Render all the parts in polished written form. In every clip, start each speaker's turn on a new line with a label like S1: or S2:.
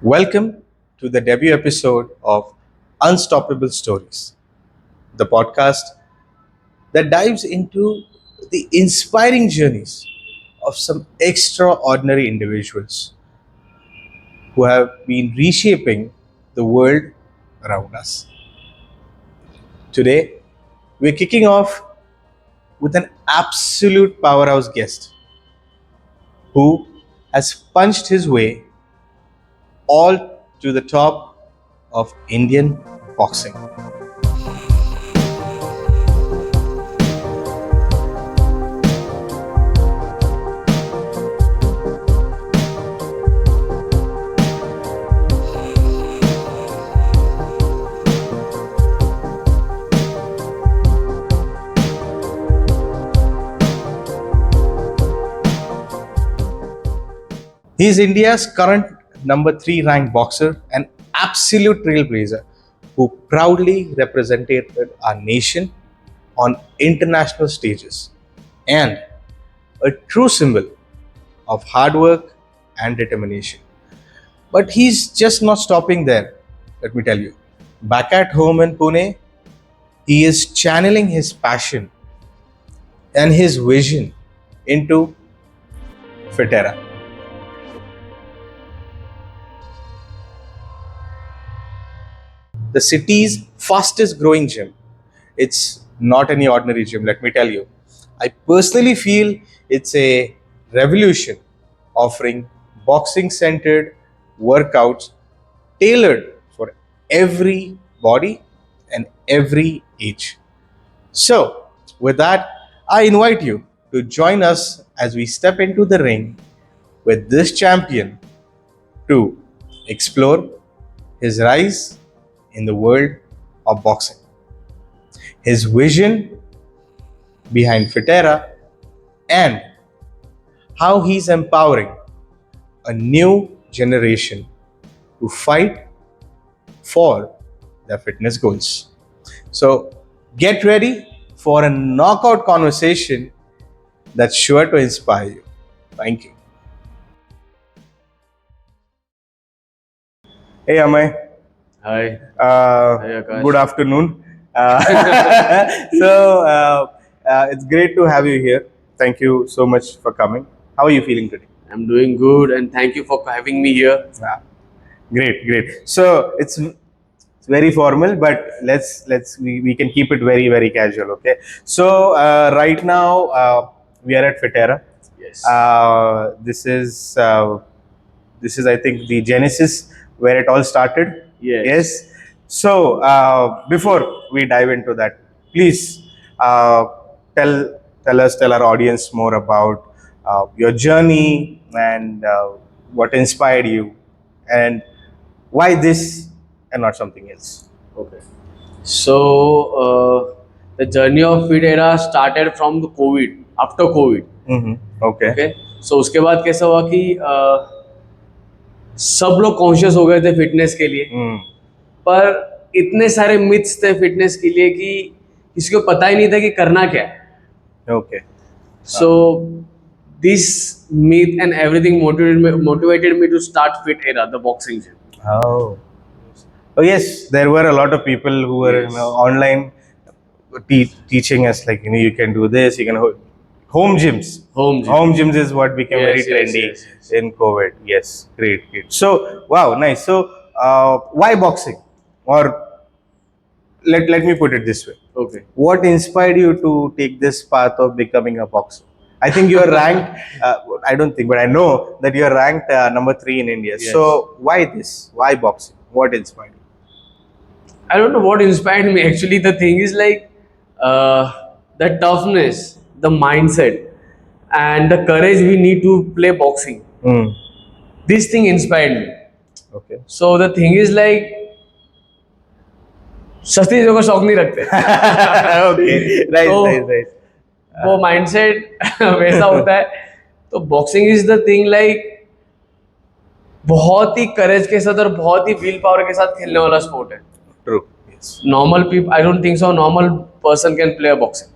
S1: Welcome to the debut episode of Unstoppable Stories, the podcast that dives into the inspiring journeys of some extraordinary individuals who have been reshaping the world around us. Today, we're kicking off with an absolute powerhouse guest who has punched his way all to the top of Indian boxing. He is India's current number 3 ranked boxer, an absolute trailblazer who proudly represented our nation on international stages and a true symbol of hard work and determination. But he's just not stopping there, let me tell you. Back at home in Pune, he is channeling his passion and his vision into Fitera. The city's fastest growing gym. It's not any ordinary gym, let me tell you. I personally feel it's a revolution offering boxing centered workouts tailored for every body and every age. So, with that, I invite you to join us as we step into the ring with this champion to explore his rise in the world of boxing, his vision behind Fitera, and how he's empowering a new generation to fight for their fitness goals. So get ready for a knockout conversation that's sure to inspire you. Thank you. Hey Amay,
S2: Hi. Hi, Akash.
S1: good afternoon. It's great to have you here. Thank you so much for coming. How are you feeling today?
S2: I'm doing good and thank you for having me here.
S1: Ah, great. So it's very formal, but we can keep it very casual. Okay. So right now we are at Fitera.
S2: Yes.
S1: This is I think the genesis where it all started.
S2: Yes.
S1: So before we dive into that, please tell our audience more about your journey and what inspired you, and why this and not something else.
S2: Okay. So the journey of Fit Era started from the COVID, after COVID.
S1: Okay.
S2: Okay. So उसके बाद कैसा हुआ कि सब लोग conscious हो गए थे फिटनेस के लिए,
S1: Mm.
S2: पर इतने सारे मिथ्स थे फिटनेस के लिए कि किसी को पता ही नहीं था कि करना क्या है.
S1: Okay.
S2: So this myth and everything motivated me to start Fit Era, the boxing gym.
S1: Oh. Oh yes, there were a lot of people who were
S2: Yes.
S1: online teaching us, like, you can do this, you can home gyms.
S2: Home gym.
S1: Home gyms is what became
S2: Yes,
S1: very
S2: yes,
S1: trendy
S2: yes.
S1: in COVID. Yes, great. So wow, nice. So why boxing? Or let me put it this way:
S2: Okay.
S1: what inspired you to take this path of becoming a boxer? I think you are ranked. I don't think, but I know that you are ranked number 3 in India.
S2: Yes.
S1: So why this? Why boxing? What inspired you?
S2: I don't know what inspired me. Actually, the thing is like the toughness, the mindset, and the courage we need to play boxing.
S1: Mm.
S2: This thing inspired me.
S1: Okay.
S2: So the thing is like सस्ती चीजों का शौक नहीं रखते.
S1: Okay. Nice,
S2: तो
S1: nice.
S2: वो mindset वैसा होता है. तो boxing is the thing like बहुत ही करेज के साथ और बहुत ही विल पावर के साथ खेलने वाला स्पोर्ट है.
S1: True. Yes.
S2: Normal people, I don't think so. Normal person can play a boxing.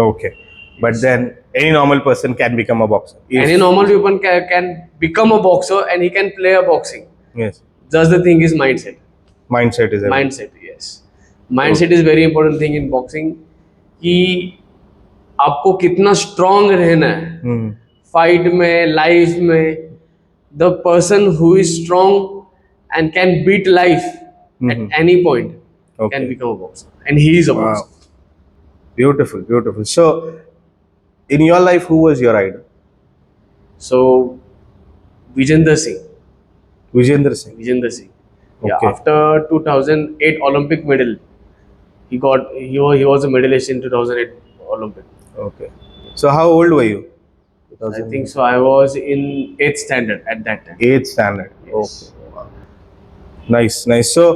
S1: Okay. But then any normal person can become a boxer.
S2: Any normal people can become a boxer and he can play a boxing.
S1: Yes.
S2: Just the thing is mindset.
S1: Mindset is everything.
S2: Mindset, yes. Mindset is very important thing in boxing. कि आपको कितना strong रहना है
S1: Hmm.
S2: Fight में, life में. The person who is strong and can beat life at any point
S1: Okay.
S2: Can become a boxer and he is a
S1: Wow.
S2: Boxer.
S1: Beautiful, beautiful. So, in your life, who was your idol?
S2: So Vijender Singh.
S1: Vijender Singh.
S2: Vijender Singh. Yeah,
S1: Okay.
S2: after 2008 Olympic medal, he was a medalist in 2008 Olympic.
S1: Okay. So, how old were you?
S2: I think so. I was in 8th standard at that time.
S1: 8th standard.
S2: Yes.
S1: Okay. Wow. Nice, nice. So,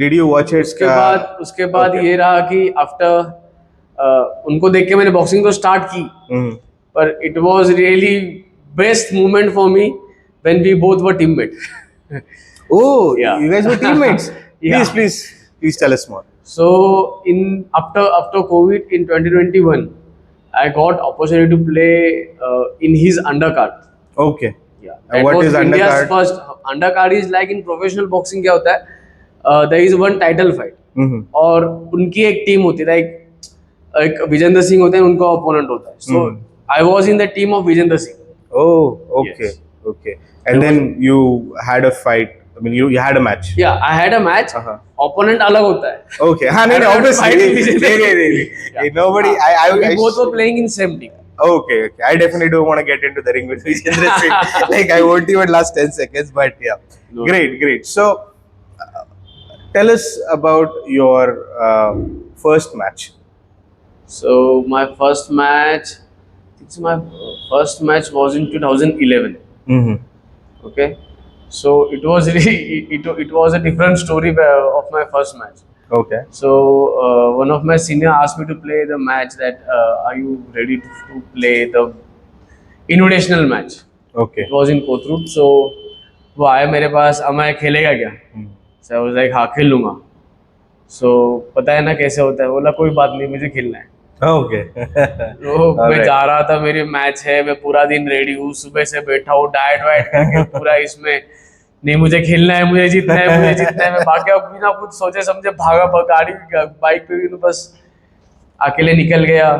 S1: did you watch it?
S2: उसके बाद
S1: okay.
S2: ये रहा कि after उनको देख के मैंने boxing तो स्टार्ट की,
S1: Mhm.
S2: पर it was really best moment for me when we both were teammate.
S1: Oh,
S2: Yeah.
S1: you guys were teammates.
S2: Yeah.
S1: Please tell us more.
S2: So in after COVID in 2021, I got opportunity to play in his undercard.
S1: Okay.
S2: Yeah.
S1: And what
S2: was
S1: is
S2: India's
S1: undercard?
S2: first undercard is like in professional boxing क्या होता है? There is one title fight.
S1: Mhm.
S2: और उनकी एक team होती है, एक विजेंद्र सिंह होते हैं, उनका ओपोनेंट होता है. So I was in the team of Vijender Singh.
S1: Oh, okay,
S2: Yes.
S1: okay. And then you had a fight. I mean, you had a match.
S2: या I had a match.
S1: Uh-huh.
S2: Opponent अलग होता है.
S1: Okay. हाँ,
S2: I
S1: no,
S2: had to
S1: obviously.
S2: fight with Vijay.
S1: नहीं. Nobody.
S2: We both were playing in same team.
S1: Okay, okay. I definitely don't want to get into the ring with Vijendra Singh. Like, I won't even last 10 seconds, but yeah.
S2: No.
S1: Great, great. So, tell us about your first match.
S2: So my first match, my first match was in 2011.
S1: Mm-hmm.
S2: Okay, so it was really it was a different story of my first match.
S1: Okay.
S2: So one of my senior asked me to play the match that are you ready to play the invitational match?
S1: Okay.
S2: It was in Kothurut. So वो आया मेरे पास, अमय खेलेगा क्या? So I was like हाँ खेल लूँगा. So पता है ना कैसे होता है? बोला कोई बात नहीं, मुझे खेलना है.
S1: Okay.
S2: तो मैं जा रहा था, मेरी मैच है, मैं पूरा दिन रेडी हूँ, सुबह से बैठा हूँ डाइट वाइट करके पूरा इसमें, नहीं मुझे खेलना है, मुझे जीतना है, मुझे जीतना है. मैं भागा बिना कुछ सोचे समझे, भागा गाड़ी बाइक पे भी, तो बस अकेले निकल गया.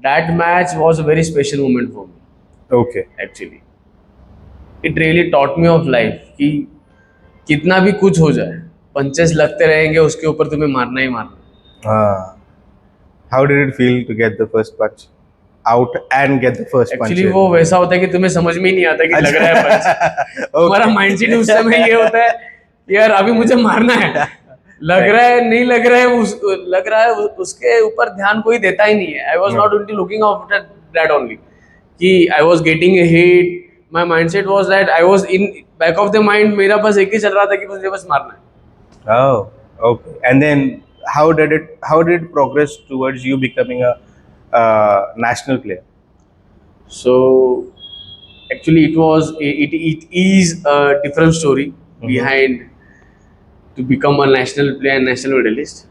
S2: That match was a very special moment for me
S1: Okay.
S2: Actually. It really taught me of life कि कितना भी कुछ हो जाए, पंचेस लगते रहेंगे, उसके ऊपर तुम्हें मारना ही मारना.
S1: How did it feel to get the first punch out and get the first punch?
S2: Actually
S1: in?
S2: वो वैसा होता है कि तुम्हें समझ में ही नहीं आता कि लग रहा है पंच. हमारा माइंडसेट उस समय ये होता है यार अभी मुझे मारना है, लग रहा है नहीं लग रहा है, लग रहा है उसके ऊपर ध्यान कोई देता ही नहीं है. I was not only looking after that only कि I was getting a hit. My mindset was that I was in back of the mind, मेरा बस एक ही चल रहा था कि मुझे बस मारना है.
S1: Oh, okay. And then how did it progress towards you becoming a national player?
S2: So actually it is a different story behind to become a national player and national medalist.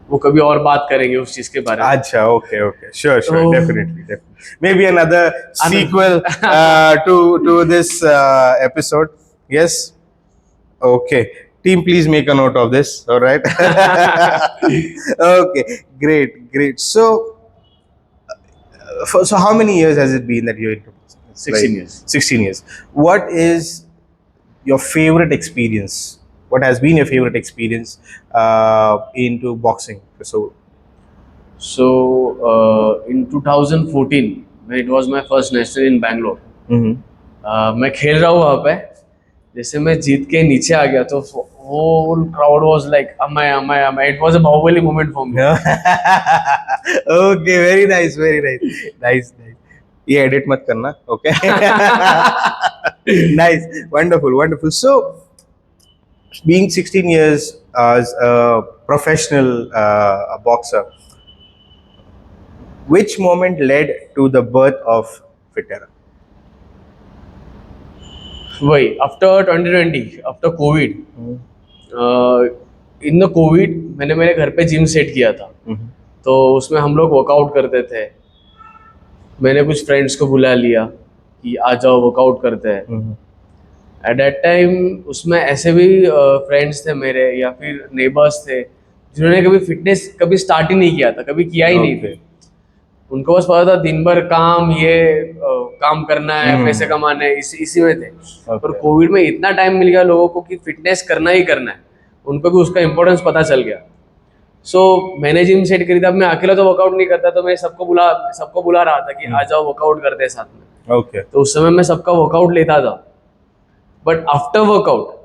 S2: वो कभी और बात करेंगे उस चीज के बारे में.
S1: Acha, okay. Sure,
S2: So-
S1: definitely. Maybe another sequel to this episode. Yes. Okay. Team, please make a note of this. All right. Okay. Great. So, so how many years has it been that you're into boxing? It's
S2: 16 years.
S1: 16 years. What is your favorite experience? What has been your favorite experience into boxing?
S2: So in 2014 when it was my first national in Bangalore, मैं खेल रहा हूँ वहाँ पे. जैसे मैं जीत के नीचे आ गया तो whole crowd was like Amay. It was a Bahubali moment for me.
S1: Okay, very nice. ये edit मत करना, okay? Nice, wonderful. So, being 16 years as a professional boxer, which moment led to the birth of Fitera?
S2: वही after 2020 after COVID, in the Covid मैंने मेरे घर पे gym set किया था. तो उसमें हम लोग वर्कआउट करते थे. मैंने कुछ फ्रेंड्स को बुला लिया कि आ जाओ वर्कआउट करते हैं. एट दैट टाइम उसमें ऐसे भी फ्रेंड्स थे मेरे या फिर नेबर्स थे जिन्होंने कभी फिटनेस कभी स्टार्ट ही नहीं किया था, कभी किया ही नहीं
S1: Okay.
S2: था। उनको बस पता था दिन भर काम, काम करना है, पैसे कमाने हैं, इसी में थे। पर कोविड में इतना टाइम मिल गया लोगों को कि फिटनेस करना ही करना है, उनको भी उसका इम्पोर्टेंस पता चल गया। सो मैंने जिम सेट करी था। अब मैं अकेला तो वर्कआउट नहीं करता, तो मैं सबको बुला रहा था कि आ जाओ वर्कआउट करते हैं साथ में।
S1: Okay.
S2: तो उस समय मैं सबका वर्कआउट लेता था। But after workout,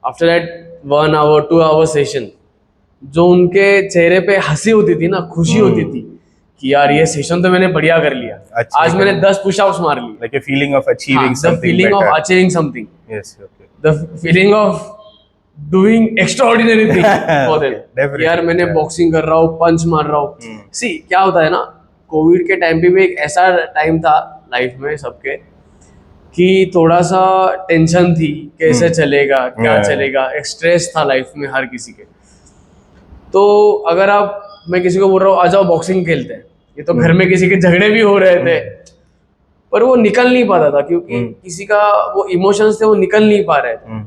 S2: after that 1 hour 2 hour session, जो उनके चेहरे पे हंसी होती थी ना, खुशी होती थी कि यार ये सेशन तो मैंने बढ़िया कर लिया,
S1: अच्छा,
S2: आज मैंने 10 पुशअप्स मार लिए।
S1: Like a feeling of achieving
S2: the
S1: something
S2: feeling
S1: better.
S2: Of achieving something,
S1: Yes. Okay.
S2: The feeling of doing extraordinary thing for them.
S1: Definitely,
S2: यार मैंने
S1: yeah.
S2: बॉक्सिंग कर रहा हूँ, पंच मार रहा हूँ। सी क्या होता है ना, कोविड के टाइम पे भी एक ऐसा टाइम था लाइफ में सबके कि थोड़ा सा टेंशन थी, कैसे चलेगा, क्या
S1: Yeah.
S2: चलेगा, एक स्ट्रेस था लाइफ में हर किसी के। तो अगर मैं किसी को बोल रहा हूँ आ जाओ बॉक्सिंग खेलते हैं, ये तो घर में किसी के झगड़े भी हो रहे थे, पर वो निकल नहीं पाता था क्योंकि किसी का वो इमोशंस थे वो निकल नहीं पा रहे थे।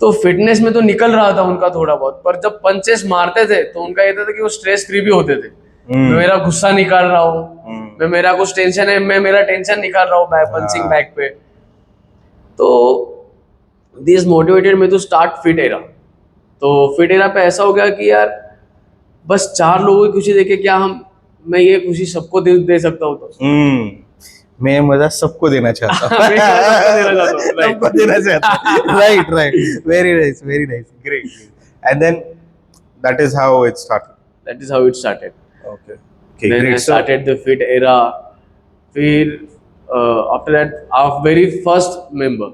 S2: तो फिटनेस में तो निकल रहा था उनका थोड़ा बहुत, पर जब पंचेस मारते थे तो उनका ये था कि वो स्ट्रेस फ्री भी होते थे। मैं मेरा गुस्सा निकाल रहा हूँ, मैं मेरा कुछ टेंशन है, मैं मेरा टेंशन निकाल रहा हूँ पंचिंग बैग पे। तो this motivated me to start fit era. तो फिट एरा पे ऐसा हो गया कि यार बस 4 लोगों की खुशी देखे क्या मैं ये खुशी सबको दे सकता हूँ। तो
S1: मैं मजा सबको देना चाहता हूँ।
S2: मैं सबको देना चाहता हूँ, right.
S1: सबको देना चाहता हूँ। Right. Very nice. Great. And then that is how it started.
S2: That is how it started.
S1: Okay,
S2: Then
S1: great.
S2: I started the fit era. फिर after that our very first member,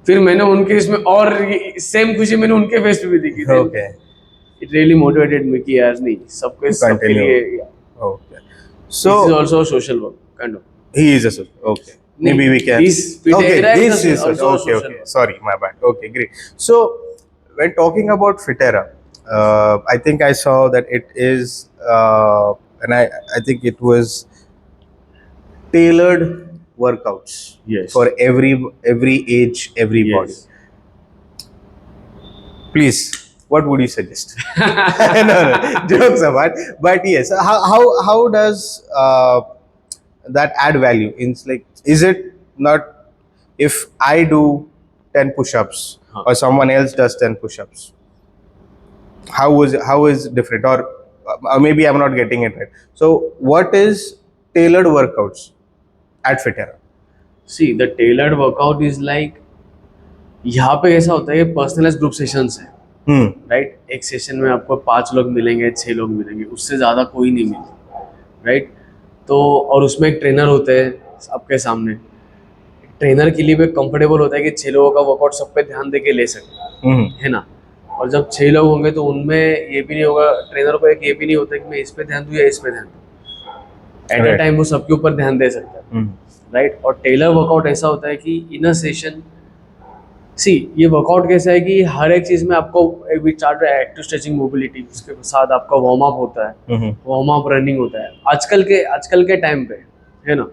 S2: फिर मैंने उनके इसमें और सेम खुशी मैंने उनके face पे भी देखी थी।
S1: Okay.
S2: It really motivated me कि यार नहीं, सबके
S1: Continue.
S2: लिए
S1: Okay.
S2: this
S1: So
S2: is also a social work kind of.
S1: he is a social. Okay. Maybe we can.
S2: This fit
S1: Okay,
S2: era is
S1: this is
S2: also a
S1: okay.
S2: social
S1: Okay.
S2: work.
S1: Sorry, my bad. Okay, great. So when talking about Fitera, I think I saw that it is, and I think it was tailored workouts.
S2: Yes.
S1: For every age, every body.
S2: Yes.
S1: Please, what would you suggest? No, jokes apart. But yes, how does that add value? Is it not if I do 10 push-ups or someone else does 10 push-ups? How is different? Or maybe I'm not getting it right. So what is tailored workouts at Fitera?
S2: See, the tailored workout is like, यहाँ पे ऐसा होता है personalise group sessions है, right. एक session में आपको 5 लोग मिलेंगे, 6 लोग मिलेंगे, उससे ज़्यादा कोई नहीं मिलता, राइट। तो और उसमें एक ट्रेनर होते हैं आपके सामने। ट्रेनर के लिए भी कंफर्टेबल होता है कि 6 लोगों का वर्कआउट सब पे ध्यान दे के ले सकते है ना। और जब 6 लोग होंगे तो उनमें ये भी नहीं होगा, ट्रेनर को एक ये भी नहीं होता कि मैं इस पे ध्यान दूँ या इस पे ध्यान दूँ। एट अ टाइम वो सबके ऊपर ध्यान दे सकता है, राइट। और टेलर वर्कआउट ऐसा होता है कि इन अ सेशन, सी ये वर्कआउट कैसा है कि हर एक चीज़ में आपको we start active stretching mobility, उसके साथ आपका वार्म अप होता है, वार्म अप रनिंग होता है। आजकल के टाइम पे है ना,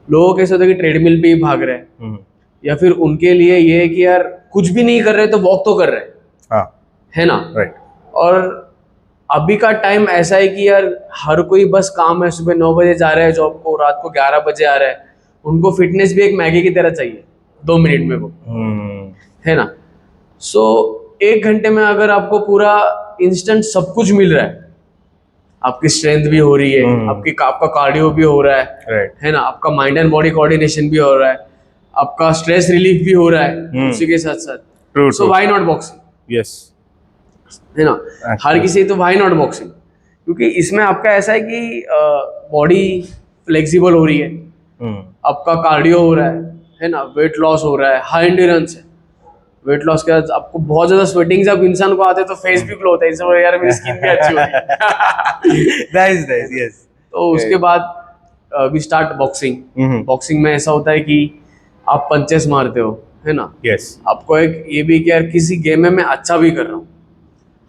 S2: लोगों कैसे होता है कि ट्रेडमिल पे ही भाग रहे हैं, या फिर उनके लिए ये है कि यार कुछ भी नहीं कर रहे तो वॉक तो कर रहे हैं, है ना,
S1: राइट।
S2: और अभी का टाइम ऐसा है कि यार हर कोई बस काम है, सुबह 9 बजे जा रहा है जॉब को, रात को 11 बजे आ रहा है। उनको फिटनेस भी एक मैगी की तरह चाहिए, 2 मिनट में वो, है ना। सो 1 घंटे में अगर आपको पूरा इंस्टेंट सब कुछ मिल रहा है, आपकी स्ट्रेंथ भी हो रही है, आपका कार्डियो भी हो रहा है ना, आपका माइंड एंड बॉडी कोऑर्डिनेशन भी हो रहा है, आपका स्ट्रेस रिलीफ भी हो रहा है उसी के साथ साथ, so why not boxing?
S1: Yes,
S2: है ना। हर किसी तो व्हाई नॉट बॉक्सिंग, क्योंकि इसमें आपका ऐसा है कि बॉडी फ्लेक्सिबल हो रही है, आपका कार्डियो हो रहा है ना, वेट लॉस हो रहा है, हाई एंड्योरेंस है। वेट लॉस के बाद आपको बहुत ज्यादा स्वेटिंग जब इंसान को आते हैं तो फेस भी ग्लो होता है, इससे यार मेरी स्किन भी अच्छी हो रही है।
S1: Nice, yes.
S2: तो उसके बाद वी स्टार्ट बॉक्सिंग। बॉक्सिंग में ऐसा होता है कि आप पंचेस मारते हो, है ना।
S1: यस।
S2: आपको एक ये भी कि यार किसी गेम में मैं अच्छा भी कर रहा हूँ।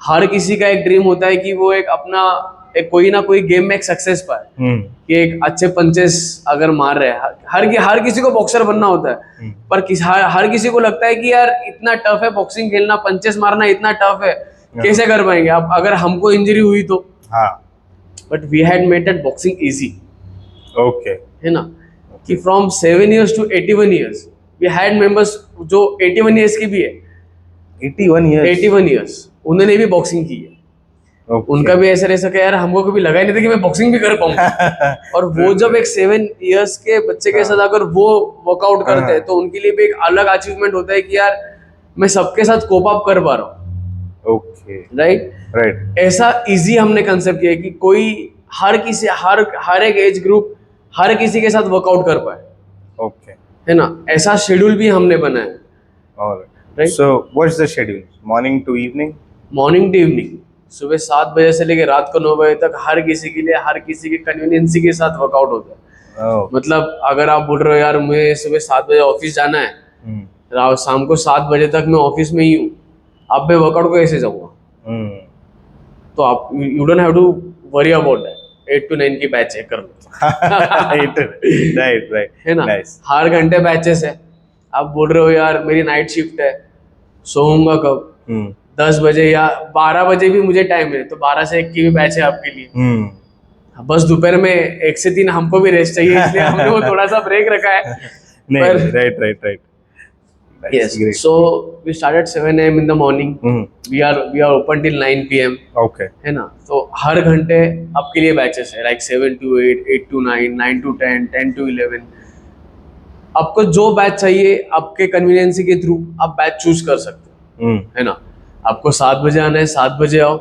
S2: हर किसी का एक ड्रीम होता है कि वो एक अपना एक कोई ना कोई गेम में एक सक्सेस पाए, कि एक अच्छे पंचेस अगर मार रहे हैं, हर किसी को बॉक्सर बनना होता है, पर हर किसी को लगता है कि यार इतना टफ है बॉक्सिंग खेलना, पंचेस मारना इतना टफ है, कैसे कर पाएंगे आप, अगर हमको इंजरी हुई तो।
S1: हाँ,
S2: but we had made that boxing easy,
S1: okay,
S2: है ना, कि from 7 years to 81 years we had members जो 81 years की भी है,
S1: 81 years,
S2: 81 years उन्होंने भी बॉक्सिंग की है।
S1: okay.
S2: उनका भी ऐसा रह सका यार, हमको कभी लगा ही नहीं था कि मैं बॉक्सिंग भी कर पाऊंगा। और वो जब एक 7 years के बच्चे के साथ अगर वो वर्कआउट करते हैं तो उनके लिए भी एक अलग अचीवमेंट होता है कि यार मैं सबके साथ कोप अप कर पा रहा हूँ,
S1: ओके,
S2: राइट।
S1: राइट,
S2: ऐसा इजी हमने कंसेप्ट किया है कि कोई हर एक एज ग्रुप हर किसी के साथ वर्कआउट कर पाए,
S1: ओके,
S2: है ना, ऐसा शेड्यूल भी हमने बनाया है।
S1: Alright.
S2: Right.
S1: So what's the schedule? Morning to evening?
S2: Morning to evening, सुबह 7 बजे से लेकर रात को 9 बजे तक हर किसी के लिए हर किसी की कन्वीनियंसी के साथ वर्कआउट होता है।
S1: Oh.
S2: मतलब अगर आप बोल रहे हो यार मुझे सुबह 7 बजे ऑफिस जाना है, शाम को 7 बजे तक मैं ऑफिस में ही हूँ, अब मैं वर्कआउट को कैसे जाऊँगा? तो आप you don't have to worry about that, 8 to 9 की बैच है, कर लो।
S1: राइट, राइट,
S2: है ना,
S1: nice.
S2: हर घंटे बैचेस है। आप बोल रहे हो यार मेरी नाइट शिफ्ट है, सोऊंगा कब? 10 बजे या 12 बजे भी मुझे टाइम है, तो 12 से 1 की भी बैच है आपके लिए। बस दोपहर में 1 से 3 हमको भी रेस्ट चाहिए, इसलिए हमने वो थोड़ा सा ब्रेक रखा है।
S1: नहीं, right,
S2: Yes, so we start at 7 a.m. in the morning. We are open till 9 p.m.
S1: Okay.
S2: है ना, तो हर घंटे आपके लिए बैचेस है, like 7 to 8, 8 to 9, 9 to 10, 10 to 11। आपको जो बैच चाहिए आपके कन्वीनियंसी के थ्रू आप बैच चूज कर सकते हो, है ना। आपको 7 बजे आना है, 7 बजे आओ।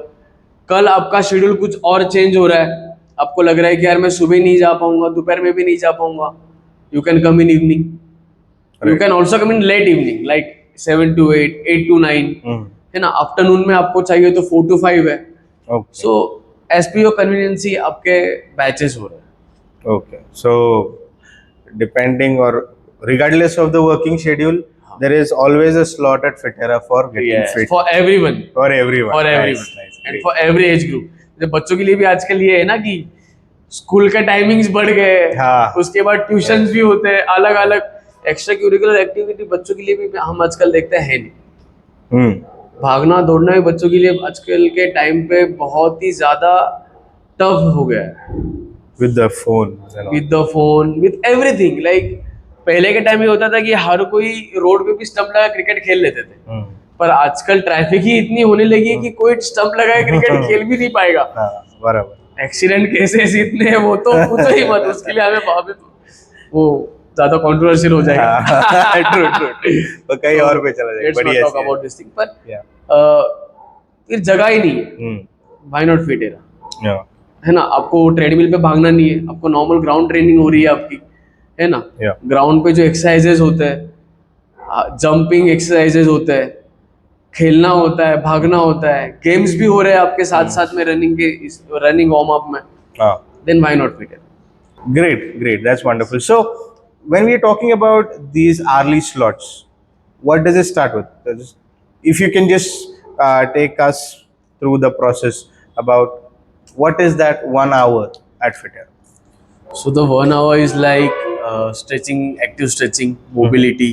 S2: कल आपका शेड्यूल कुछ और चेंज हो रहा है, आपको लग रहा है कि यार मैं सुबह नहीं जा पाऊंगा, दोपहर में भी नहीं जा पाऊंगा, you can come in evening, you can also come in late evening, like 7 to 8, 8 to 9, है ना। आफ्टरनून में आपको चाहिए तो 4 to 5 है। So as per your convenience आपके बैचेस हो रहे हैं।
S1: Okay. So depending or regardless of the working schedule, there is always a slot at Fitera for getting fit.
S2: For everyone,
S1: For everyone.
S2: for
S1: Nice,
S2: everyone,
S1: nice,
S2: and
S1: great.
S2: for every age group। जब बच्चों के लिए भी आजकल ये है ना कि स्कूल के टाइमिंग्स बढ़ गए,
S1: हाँ।
S2: उसके बाद ट्यूशंस भी होते हैं, अलग अलग एक्स्ट्रा करिकुलर एक्टिविटी बच्चों के लिए भी हम आजकल देखते हैं नहीं। भागना दौड़ना भी बच्चों के लिए आजकल के टाइम पे बहुत ही ज्यादा टफ हो गया है,
S1: With the phone. You know.
S2: With the phone, with everything. Like पहले के टाइम में होता था कि हर कोई रोड पे भी स्टंप लगा क्रिकेट खेल लेते थे, पर आजकल ट्रैफिक ही इतनी होने लगी है कि कोई स्टंप लगाए क्रिकेट खेल भी नहीं पाएगा।
S1: हाँ, बराबर।
S2: एक्सीडेंट केसेस इतने हैं, वो तो पूछो ही मत, उसके लिए हमें वो ज्यादा कंट्रोवर्शियल हो जाएगा।
S1: True. तो कहीं और पे चला जाएगा।
S2: Let's not
S1: बढ़िया
S2: talk
S1: से।
S2: about this thing, पर
S1: Yeah.
S2: फिर जगह ही नहीं है, व्हाई नॉट फिटेरा,
S1: Yeah.
S2: है ना। आपको ट्रेडमिल पे भागना नहीं है, आपको नॉर्मल ग्राउंड ट्रेनिंग हो रही है आपकी, है ना।
S1: Yeah.
S2: ग्राउंड पे जो एक्सरसाइजेज होते हैं, जंपिंग एक्सरसाइजेज होते हैं, खेलना होता है, भागना होता है, गेम्स भी हो रहे हैं आपके साथ साथ में, रनिंग वार्म अप में, देन व्हाई नॉट फिटेरा।
S1: Great. That's wonderful. So, when we are talking about these hourly slots, what does it start with? If you can just take us through the process about what is that 1 hour at Fitera?
S2: So the 1 hour is like stretching, active stretching, mobility.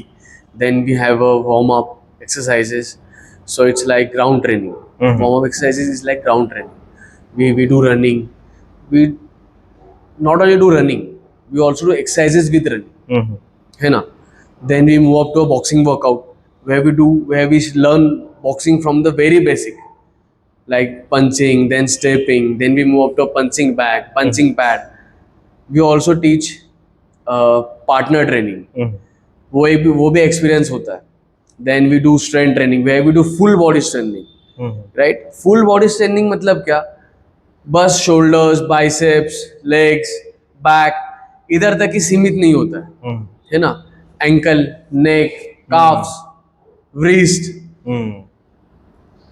S2: Then we have a warm up exercises. So it's like ground training. Warm up exercises is like ground training. We do running. We not only do running, we also do exercises with running. है ना. Then we move up to a boxing workout where we learn boxing from the very basic, like punching, then stepping, then we move up to a punching bag, punching pad. We also teach partner training. वो भी experience होता है. Then we do strength training where we do full body strengthening. Right? Full body strengthening मतलब क्या? बस shoulders, biceps, legs, back इधर तक ही सीमित नहीं होता है ना. Ankle, neck, calves, wrist,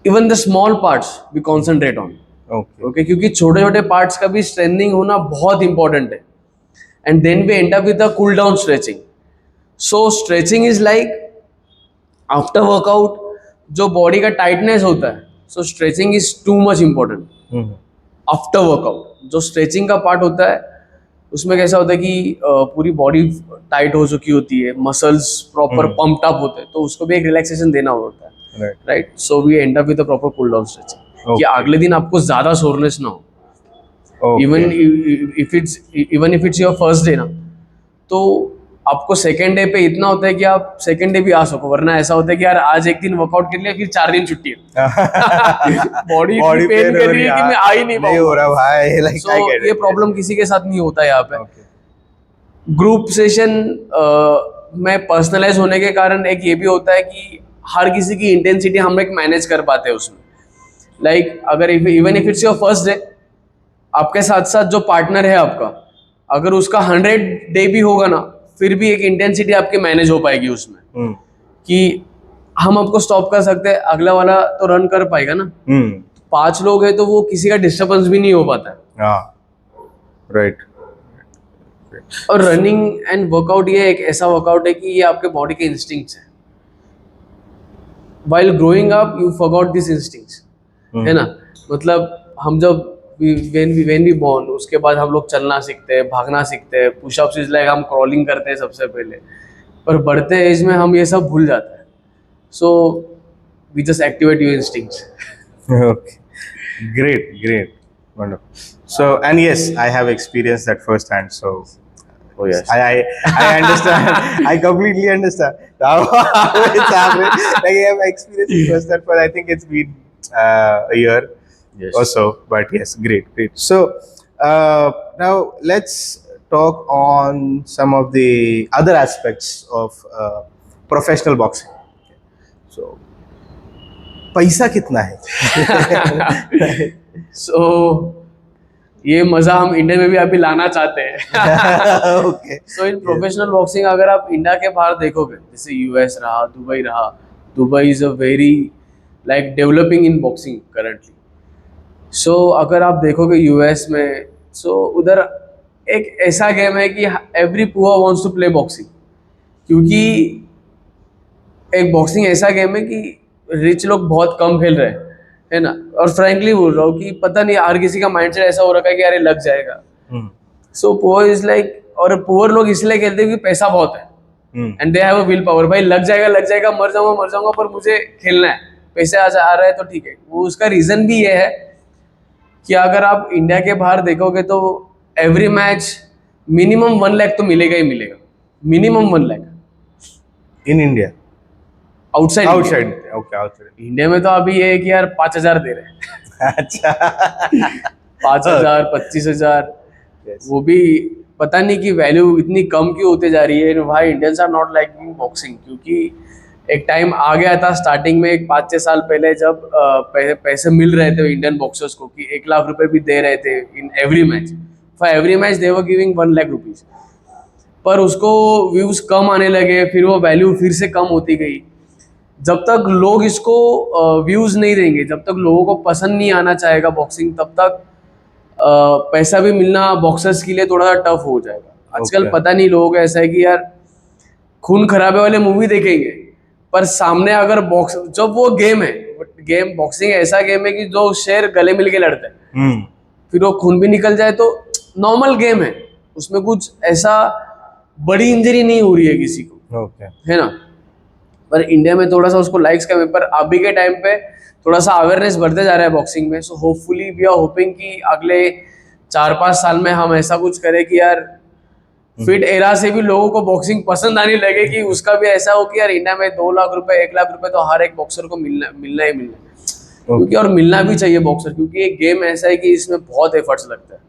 S2: even the small parts we concentrate on. Okay, क्योंकि छोटे छोटे पार्ट्स का भी स्ट्रेंथनिंग होना बहुत इंपॉर्टेंट है. And then we end up with the cool down stretching. So stretching is like after workout जो body का टाइटनेस होता है, so stretching is too much important. After workout जो स्ट्रेचिंग का पार्ट होता है उसमें कैसा होता है कि पूरी बॉडी टाइट हो चुकी होती है, मसल्स प्रॉपर पंप्ड अप होते हैं, तो उसको भी एक रिलैक्सेशन देना होता है,
S1: Right.
S2: Right. So we end up with a proper cool down stretching कि
S1: Okay.
S2: अगले दिन आपको ज्यादा सोरनेस ना हो.
S1: Okay.
S2: Even if it's your first day ना, तो आपको सेकेंड डे पे इतना होता है कि आप सेकेंड डे भी आ सको, वरना ऐसा होता है कि यार आज एक दिन वर्कआउट कर लिया फिर 4 दिन छुट्टी है. बॉडी
S1: Body
S2: पेन
S1: pain
S2: कर
S1: हो
S2: रही है
S1: रही
S2: कि
S1: है,
S2: मैं आ ही नहीं
S1: नहीं हो रहा भाई. Like,
S2: सो
S1: I get
S2: ये
S1: it.
S2: प्रॉब्लम किसी के साथ नहीं होता है यहाँ पे.
S1: Okay.
S2: ग्रुप सेशन में पर्सनलाइज होने के कारण एक ये भी होता है कि हर किसी की इंटेंसिटी हम एक मैनेज कर पाते हैं उसमें. लाइक अगर even if it's your first day, आपके साथ साथ जो पार्टनर है आपका, अगर उसका 100 डे भी होगा ना, फिर भी एक इंटेंसिटी आपकी मैनेज हो पाएगी उसमें
S1: Hmm.
S2: कि हम आपको स्टॉप कर सकते हैं, अगला वाला तो रन कर पाएगा ना.
S1: Hmm.
S2: 5 लोग हैं तो वो किसी का डिस्टर्बेंस भी नहीं हो पाता है.
S1: Ah. Right.
S2: और रनिंग एंड वर्कआउट ये एक ऐसा वर्कआउट है कि ये आपके बॉडी के इंस्टिंक्ट्स है. While growing up you forgot this instincts, है ना. मतलब हम जब व्हेन वी बॉर्न, उसके बाद हम लोग चलना सीखते हैं, भागना सीखते हैं, पुशअप्स इज लाइक हम क्रॉलिंग करते हैं सबसे पहले, पर बढ़ते एज में हम ये सब भूल जाते हैं. So we just activate your instincts.
S1: Okay. Great. Wonderful. So, and yes, I have experienced that firsthand. So,
S2: Oh yes.
S1: I understand. I completely understand how it's happening. Like I have experienced it firsthand, but I think it's been a year
S2: Yes.
S1: or so. But yes, great. So, now let's talk on some of the other aspects of professional boxing. So, पैसा कितना है?
S2: सो ये मजा हम India में भी अभी लाना चाहते हैं.
S1: Okay.
S2: So in professional boxing अगर आप इंडिया के बाहर देखोगे, जैसे यूएस रहा, Dubai is a very like developing in boxing currently. So अगर आप देखोगे यूएस में, सो उधर एक ऐसा गेम है कि every poor wants to play boxing, क्योंकि एक बॉक्सिंग ऐसा गेम है कि रिच लोग बहुत कम खेल रहे हैं, है ना. और फ्रैंकली बोल रहा हूँ कि पता नहीं हर किसी का माइंडसेट ऐसा हो रखा है कि अरे लग जाएगा.
S1: Hmm.
S2: So poor is like, और पुअर लोग इसलिए खेलते हैं कि पैसा बहुत है
S1: Hmm.
S2: And they have a will power. भाई लग जाएगा, मर जाऊंगा पर मुझे खेलना है, पैसे आ रहे हैं तो ठीक है. वो उसका रीजन भी ये है कि अगर आप इंडिया के बाहर देखोगे तो एवरी मैच मिनिमम 1 लाख तो मिलेगा ही मिलेगा, minimum 1 lakh.
S1: In India.
S2: Outside
S1: Outside. Okay, outside.
S2: India में तो अभी ये है कि यार 5,000 दे रहे हैं.
S1: अच्छा.
S2: 5,000 25,000,
S1: Yes.
S2: वो भी पता नहीं कि वैल्यू इतनी कम क्यों होते जा रही है. भाई Indians are not liking boxing, क्योंकि एक टाइम आ गया था स्टार्टिंग में 5-6 साल पहले जब पैसे मिल रहे थे इंडियन बॉक्सर्स को कि 1 लाख रुपए भी दे रहे थे in every match. For every match they were giving 1 lakh rupees. पर उसको व्यूज कम आने लगे, फिर वो वैल्यू फिर से कम होती गई. जब तक लोग इसको व्यूज नहीं देंगे, जब तक लोगों को पसंद नहीं आना चाहेगा बॉक्सिंग, तब तक पैसा भी मिलना बॉक्सर्स के लिए थोड़ा टफ हो जाएगा. आजकल
S1: Okay.
S2: पता नहीं लोगों का ऐसा है कि यार खून खराबे वाले मूवी देखेंगे, पर सामने अगर बॉक्स, जब वो गेम है, गेम बॉक्सिंग ऐसा गेम है कि जो शेर गले मिल के लड़ते हैं,
S1: Hmm.
S2: फिर वो खून भी निकल जाए तो नॉर्मल गेम है, उसमें कुछ ऐसा बड़ी इंजरी नहीं हो रही है किसी को,
S1: Okay.
S2: है ना. पर इंडिया में थोड़ा सा उसको लाइक्स कम है, पर अभी के टाइम पे थोड़ा सा अवेयरनेस बढ़ते जा रहा है बॉक्सिंग में. So hopefully we are hoping कि अगले 4-5 साल में हम ऐसा कुछ करें कि यार फिट एरा से भी लोगों को बॉक्सिंग पसंद आने लगे, कि उसका भी ऐसा हो कि यार इंडिया में 2 लाख रुपए 1 लाख रुपए तो हर एक बॉक्सर को मिलना ही मिलना. क्योंकि और मिलना भी चाहिए बॉक्सर, क्योंकि एक गेम ऐसा है कि इसमें बहुत एफर्ट्स लगता है.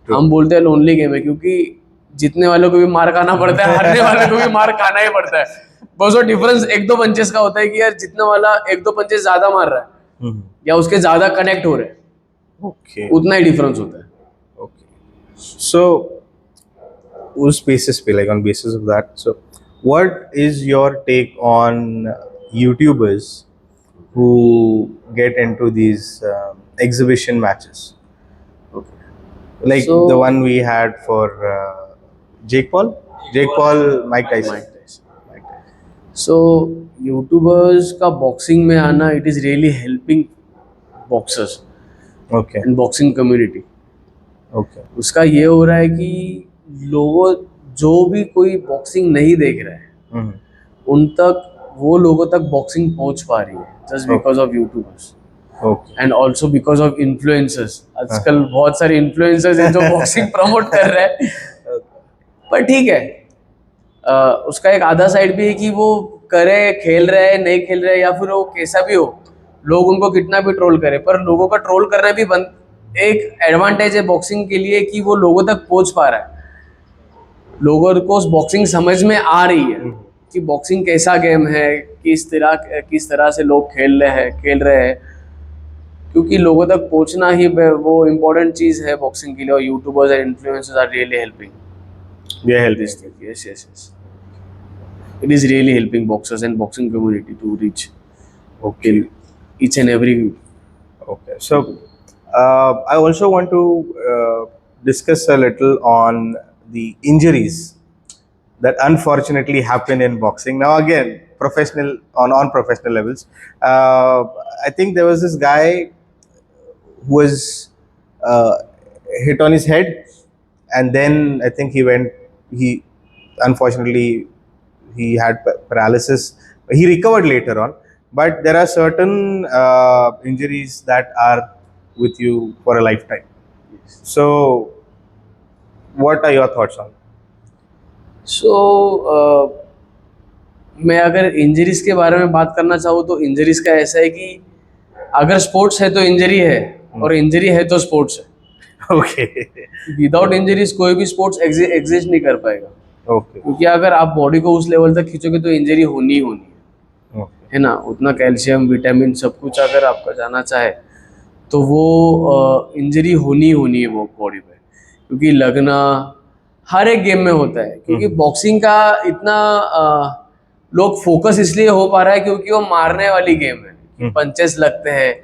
S2: हम बोलते हैं लोनली गेम है, क्योंकि जीतने वालों को भी मार खाना पड़ता है, हारने वाले को भी मार खाना ही पड़ता है. बस वो डिफरेंस 1-2 पंचेस का होता है कि यार जीतने वाला 1-2 पंचेस ज्यादा मार रहा है
S1: Hmm.
S2: या उसके ज्यादा कनेक्ट हो रहे हैं,
S1: Okay.
S2: उतना ही डिफरेंस होता है.
S1: Okay. So, उस basis पे, like on basis of that, so what is your take on YouTubers who get into these exhibition matches? Like
S2: So-
S1: the one we had for Jake Paul, Mike Tyson.
S2: So YouTubers का boxing में आना, it is really helping boxers.
S1: Okay.
S2: And boxing community.
S1: Okay.
S2: उसका ये हो रहा है कि लोगों, जो भी कोई बॉक्सिंग नहीं देख रहा है,
S1: Mhm.
S2: उन तक, वो लोगों तक बॉक्सिंग पहुंच पा रही है just because of YouTubers
S1: Okay.
S2: And also because of influencers. आजकल बहुत सारे इन्फ्लुएंसर्स हैं जो बॉक्सिंग प्रमोट कर रहे हैं, पर ठीक है। उसका एक आधा साइड भी है कि वो करे, खेल रहे हैं नहीं खेल रहे, या फिर वो कैसा भी हो, लोग उनको कितना भी ट्रोल करे, पर लोगों का ट्रोल करना भी बंद। एक एडवांटेज है बॉक्सिंग के लिए कि वो लोगों तक पहुंच पा रहा है, लोगों को बॉक्सिंग समझ में आ रही है कि बॉक्सिंग कैसा गेम है, किस तरह से लोग खेल रहे हैं, क्योंकि लोगों तक पहुंचना ही वो इम्पोर्टेंट चीज़ है बॉक्सिंग के लिए, और YouTubers and influencers are really helping
S1: Yeah, help.
S2: this thing. Yes. It is really helping boxers and boxing community to reach
S1: Okay.
S2: each and every.
S1: Okay. So, I also want to discuss a little on the injuries that unfortunately happen in boxing. Now, again, professional on professional levels. I think there was this guy who was hit on his head, and then I think he unfortunately he had paralysis. He recovered later on, but there are certain injuries that are with you for a lifetime. So, what are your thoughts on?
S2: So, मैं अगर injuries के बारे में बात करना चाहूँ तो injuries का ऐसा है कि अगर स्पोर्ट्स है तो इंजरी है, और इंजरी है तो स्पोर्ट्स है।
S1: Okay.
S2: विदाउट इंजरीज कोई भी स्पोर्ट्स एग्जिस्ट नहीं कर पाएगा,
S1: Okay.
S2: क्योंकि अगर आप बॉडी को उस लेवल तक खींचोगे तो इंजरी होनी ही होनी है।
S1: Okay.
S2: है ना, उतना कैल्शियम विटामिन सब कुछ अगर आपका जाना चाहे तो वो इंजरी होनी है वो बॉडी पे, क्योंकि लगना हर एक गेम में होता है। क्योंकि बॉक्सिंग का इतना लोग फोकस इसलिए हो पा रहा है क्योंकि वो मारने वाली गेम है, कि पंचेस लगते हैं,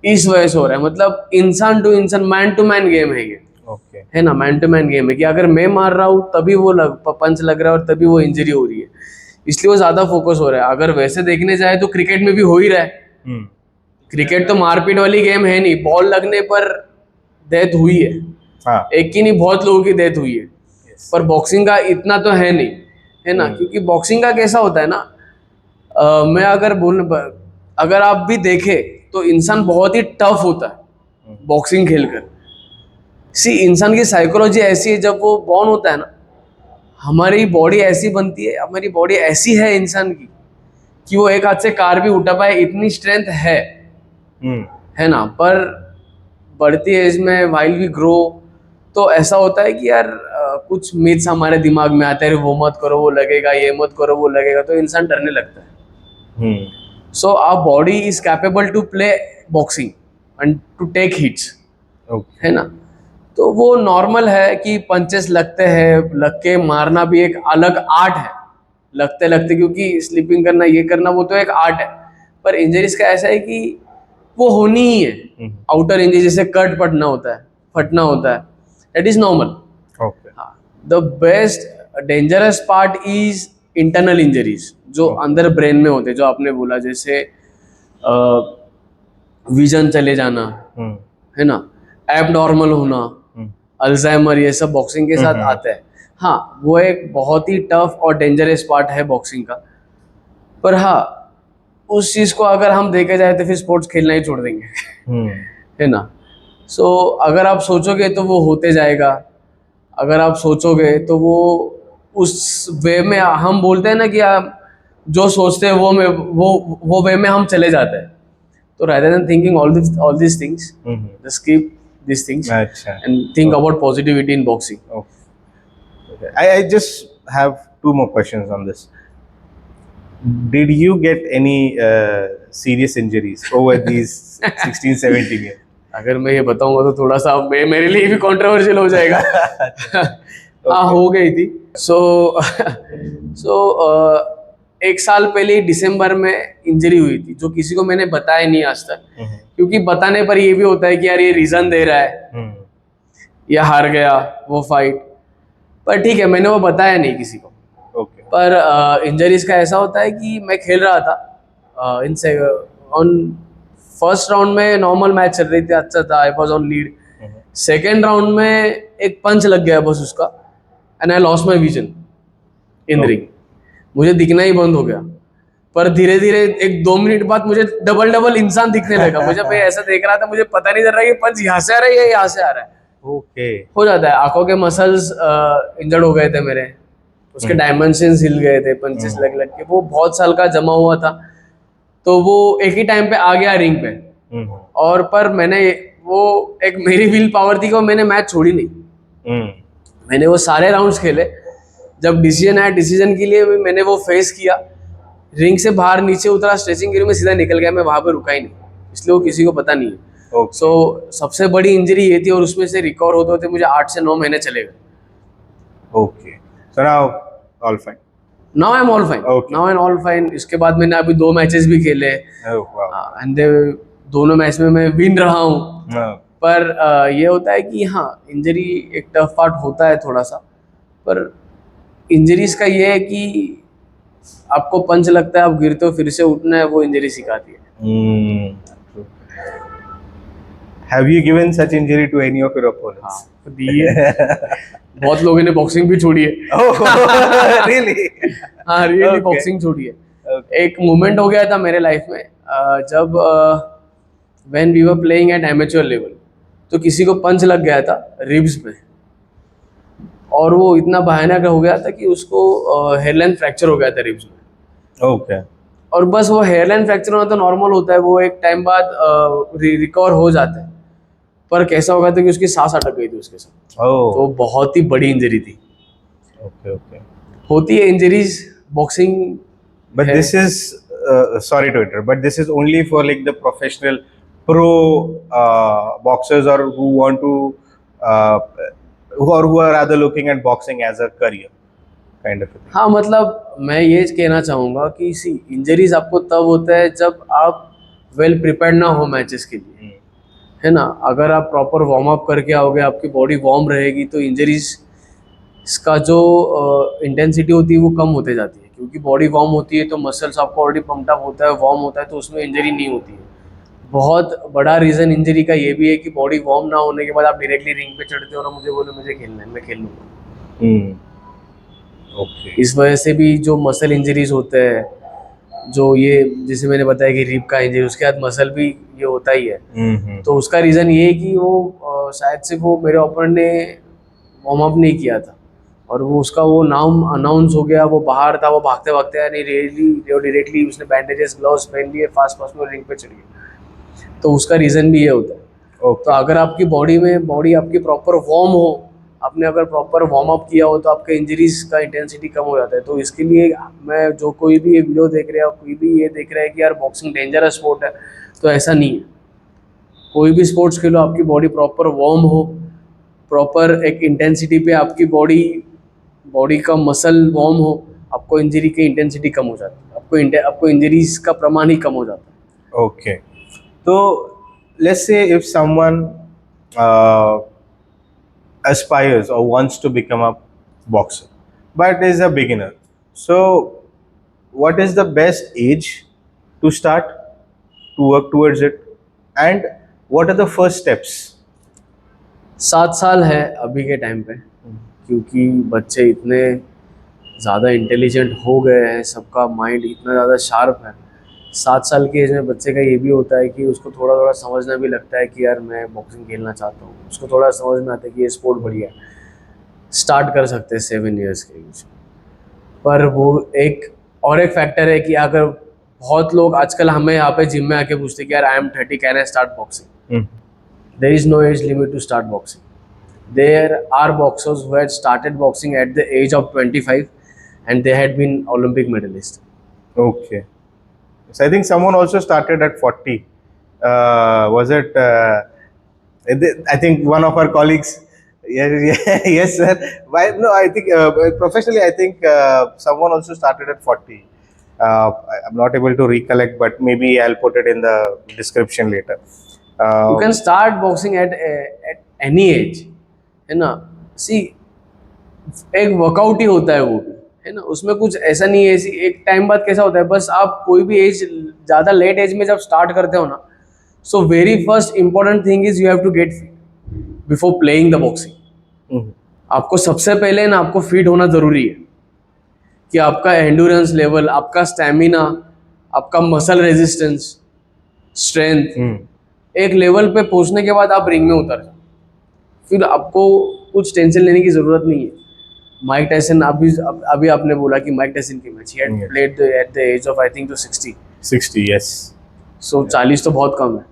S2: इस वजह से हो रहा है। मतलब इंसान टू इंसान, मैन टू मैन गेम है ये,
S1: Okay.
S2: है ना, मैन टू मैन गेम है, कि अगर मैं मार रहा हूँ तभी वो पंच लग रहा है और तभी वो इंजरी हो रही है, इसलिए वो ज्यादा फोकस हो रहा है। अगर वैसे देखने जाए तो क्रिकेट में भी हो ही रहा है।
S1: Hmm.
S2: क्रिकेट तो मारपीट वाली गेम है नहीं, बॉल लगने पर डेथ हुई है,
S1: हाँ.
S2: एक की नहीं बहुत लोगों की डेथ हुई है।
S1: Yes.
S2: पर बॉक्सिंग का इतना तो है नहीं, है ना, क्योंकि बॉक्सिंग का कैसा होता है ना, मैं अगर आप भी देखें तो इंसान बहुत ही टफ होता है बॉक्सिंग खेलकर। इंसान की साइकोलॉजी ऐसी है, जब वो बॉर्न होता है ना, हमारी बॉडी ऐसी बनती है, हमारी बॉडी ऐसी है इंसान की, कि वो एक हाथ से कार भी उठा पाए, इतनी स्ट्रेंथ
S1: Hmm.
S2: है ना। पर बढ़ती एज में वाइल वी ग्रो, तो ऐसा होता है कि यार कुछ मिथ्स हमारे दिमाग में आते हैं, वो मत करो वो लगेगा, ये मत करो वो लगेगा, तो इंसान डरने लगता है।
S1: Hmm.
S2: So our body is capable to play boxing and to take hits,
S1: Okay.
S2: है ना। तो वो नॉर्मल है कि पंचेस लगते हैं, लग के मारना भी एक अलग आर्ट है, लगते लगते, क्योंकि स्लीपिंग करना, ये करना, वो तो एक आर्ट है। पर इंजरीज का ऐसा है कि वो होनी ही है। आउटर इंजरी जैसे कट पड़ना होता है, फटना होता है, that is normal.
S1: Okay.
S2: The best dangerous part is internal injuries, जो अंदर ब्रेन में होते हैं, जो आपने बोला, जैसे विजन चले जाना,
S1: Hmm.
S2: है ना, एबनॉर्मल होना, अल्जाइमर, ये सब बॉक्सिंग के साथ आता है। हाँ, वो एक बहुत ही टफ और डेंजरस पार्ट है बॉक्सिंग का। पर हाँ, उस चीज को अगर हम देखे जाए तो फिर स्पोर्ट्स खेलना ही छोड़ देंगे,
S1: Hmm.
S2: है ना। सो अगर आप सोचोगे तो वो होते जाएगा, अगर आप सोचोगे तो वो उस वे में, हम बोलते हैं ना कि आप जो सोचते हैं वो वे में हम चले जाते हैं। तो rather than thinking all these things, just keep these things
S1: अच्छा.
S2: and think about positivity in boxing.
S1: Okay. I just have two more questions on this. Did you get any serious injuries over these 16, 17 years?
S2: अगर मैं ये बताऊंगा तो थोड़ा सा मेरे लिए भी कंट्रोवर्शियल हो जाएगा। हाँ, हो गई थी। सो एक साल पहले ही दिसंबर में इंजरी हुई थी, जो किसी को मैंने बताया नहीं आज तक, क्योंकि बताने पर ये भी होता है कि यार ये रीजन दे रहा है, या हार गया वो फाइट। पर ठीक है, मैंने वो बताया नहीं किसी को।
S1: Okay.
S2: पर इंजरीज का ऐसा होता है कि मैं खेल रहा था ऑन फर्स्ट राउंड में नॉर्मल मैच चल रही थी, अच्छा था, I was on lead. Second round में एक पंच लग गया बस उसका, and I lost my vision in ring. मुझे दिखना ही बंद हो गया। पर धीरे धीरे एक 2 मिनट बाद मुझे डबल डबल इंसान दिखने लगा। मुझे भाई ऐसा देख रहा था, मुझे पता नहीं चल रहा है कि पंच यहाँ से आ रहा है या यहाँ से आ रहा है।
S1: ओके।
S2: हो जाता है, आंखों के मसल्स इंजर्ड हो गए थे मेरे, उसके डायमेंशंस हिल गए थे पंचेस लग लग के। वो बहुत साल का जमा हुआ था, तो वो एक ही टाइम पे आ गया रिंग पे। और पर मैंने वो एक मेरी विल पावर थी कि मैंने मैच छोड़ी नहीं। मैंने वो सारे राउंड्स खेले। जब डिसीजन आया, डिसीजन के लिए मैंने वो फेस किया। रिंग से बाहर नीचे उतरा, स्ट्रेचिंग के लिए मैं सीधा निकल गया। मैं वहां पे रुका ही नहीं, इसलिए वो किसी को पता नहीं है। सो सबसे बड़ी इंजरी ये थी, और उसमें से रिकवर होते होते मुझे 8 से 9 महीने चले गए।
S1: Okay, so now all fine.
S2: Now I am all fine, now I am all fine. इसके बाद मैंने अभी 2 मैचेस भी खेले, एंड दोनों मैच में मैं विन रहा हूँ। पर ये होता है कि हाँ, इंजरी एक टफ पार्ट होता है थोड़ा सा। पर इंजरीज का ये है कि आपको पंच लगता है, आप गिरते हो, फिर से उठना है, वो इंजरी सिखाती है।
S1: Have you given such injury to any of your opponents?
S2: हाँ, दी है। बहुत लोगों ने बॉक्सिंग भी छोड़ी है।
S1: Oh, really?
S2: हाँ, रियली
S1: Okay.
S2: बॉक्सिंग छोड़ी है। एक मोमेंट हो गया था मेरे लाइफ में, जब when we were playing at amateur level, तो किसी को पंच लग गया था रिब्स पे, और वो इतना भयानक हो गया था कि उसको हेयरलाइन फ्रैक्चर हो गया था रिब्स में।
S1: Okay.
S2: और बस वो हेयरलाइन फ्रैक्चर होना तो नॉर्मल होता है, वो एक टाइम बाद रिकवर हो जाता है। पर कैसा हो गया था कि उसकी सांस अटक गई थी उसके साथ।
S1: Oh.
S2: तो बहुत ही बड़ी इंजरी थी।
S1: Okay, okay.
S2: होती है injuries boxing.
S1: But this is sorry to interrupt, but this is only for like the professional pro boxers, or who want to who are rather looking at boxing as a career kind of a thing.
S2: हाँ, मतलब मैं ये कहना चाहूँगा कि सी injuries आपको तब होता है जब आप वेल प्रिपेयर्ड ना हो मैचेस के लिए, है ना। अगर आप प्रॉपर वार्म अप करके आओगे, आपकी बॉडी वार्म रहेगी, तो इंजरीज का जो इंटेंसिटी होती है वो कम होते जाती है, क्योंकि बॉडी वार्म होती है तो मसल्स आपको ऑलरेडी पम्प्ड अप होता है, वार्म होता है, तो उसमें इंजरी नहीं होती है। बहुत बड़ा रीज़न इंजरी का ये भी है कि बॉडी वार्म ना होने के बाद आप डायरेक्टली रिंग पे चढ़ते हो और मुझे बोले मुझे खेलना है, मैं खेल लूँगा।
S1: Okay.
S2: इस वजह से भी जो मसल इंजरीज होते हैं, जो ये जैसे मैंने बताया कि रिब का इंजरी, उसके बाद मसल भी ये होता ही है। तो उसका रीज़न ये है कि वो शायद से वो मेरे ओपोनेंट ने वार्म अप नहीं किया था, और वो उसका वो नाम अनाउंस हो गया, वो बाहर था, वो भागते भागते यानी डायरेक्टली उसने बैंडेजेस ग्लव्स पहन लिए, फास्ट फास्ट में रिंग पे चढ़ गया। तो उसका रीज़न भी ये होता है। तो अगर आपकी बॉडी आपकी प्रॉपर वार्म हो, आपने अगर प्रॉपर वार्म अप किया हो, तो आपके इंजरीज का इंटेंसिटी कम हो जाता है। तो इसके लिए मैं जो कोई भी ये वीडियो देख रहा है, कोई भी ये देख रहा है कि यार बॉक्सिंग डेंजरस स्पोर्ट है, तो ऐसा नहीं है। कोई भी स्पोर्ट्स खेलो, आपकी बॉडी प्रॉपर वार्म हो, प्रॉपर एक इंटेंसिटी पे आपकी बॉडी का मसल वार्म हो, आपको इंजरी की इंटेंसिटी कम हो जाती है, आपको इंजरीज का प्रमाण ही कम हो जाता है।
S1: Okay. So let's say if someone aspires or wants to become a boxer, but is a beginner. So what is the best age to start to work towards it, and what are the first steps?
S2: 7 साल है अभी के time पे, क्योंकि बच्चे इतने ज़्यादा intelligent हो गए हैं, सबका माइंड इतना ज़्यादा शार्प है। 7 साल की एज में बच्चे का ये भी होता है कि उसको थोड़ा थोड़ा समझना भी लगता है कि यार मैं बॉक्सिंग खेलना चाहता हूँ। उसको थोड़ा समझ में आता है कि ये स्पोर्ट बढ़िया है, स्टार्ट कर सकते हैं 7 ईयर्स के एज। पर वो एक फैक्टर है कि अगर बहुत लोग आजकल हमें यहाँ पे जिम में आके पूछते हैं कि यार I am 30, can I start boxing? There is no age limit to start boxing. There are boxers who had started boxing at the age of 25 and they had been Olympic medalists.
S1: Okay. So I think someone also started at 40. Was it? I think one of our colleagues. Yes, sir. Why? No, I think professionally, I think someone also started at 40. I'm not able to recollect, but maybe I'll put it in the description later.
S2: You can start boxing at any age, है ना। सी एक workout ही होता है वो भी, है ना। उसमें कुछ ऐसा नहीं है। एक टाइम बाद कैसा होता है, बस आप कोई भी एज, ज़्यादा लेट एज में जब स्टार्ट करते हो ना, So very first important thing is you have to get fit before playing the boxing. आपको सबसे पहले ना आपको फिट होना जरूरी है कि आपका एंडोरेंस लेवल, आपका स्टैमिना, आपका मसल रेजिस्टेंस, स्ट्रेंथ एक लेवल पे पहुंचने के बाद आप रिंग में उतर जाओ, फिर आपको कुछ टेंशन लेने की जरूरत नहीं है. माइक टायसन अभी आपने बोला कि माइक टायसन की match, he had played at the age of I think to 60.
S1: 60, yes.
S2: So 40 तो बहुत कम है.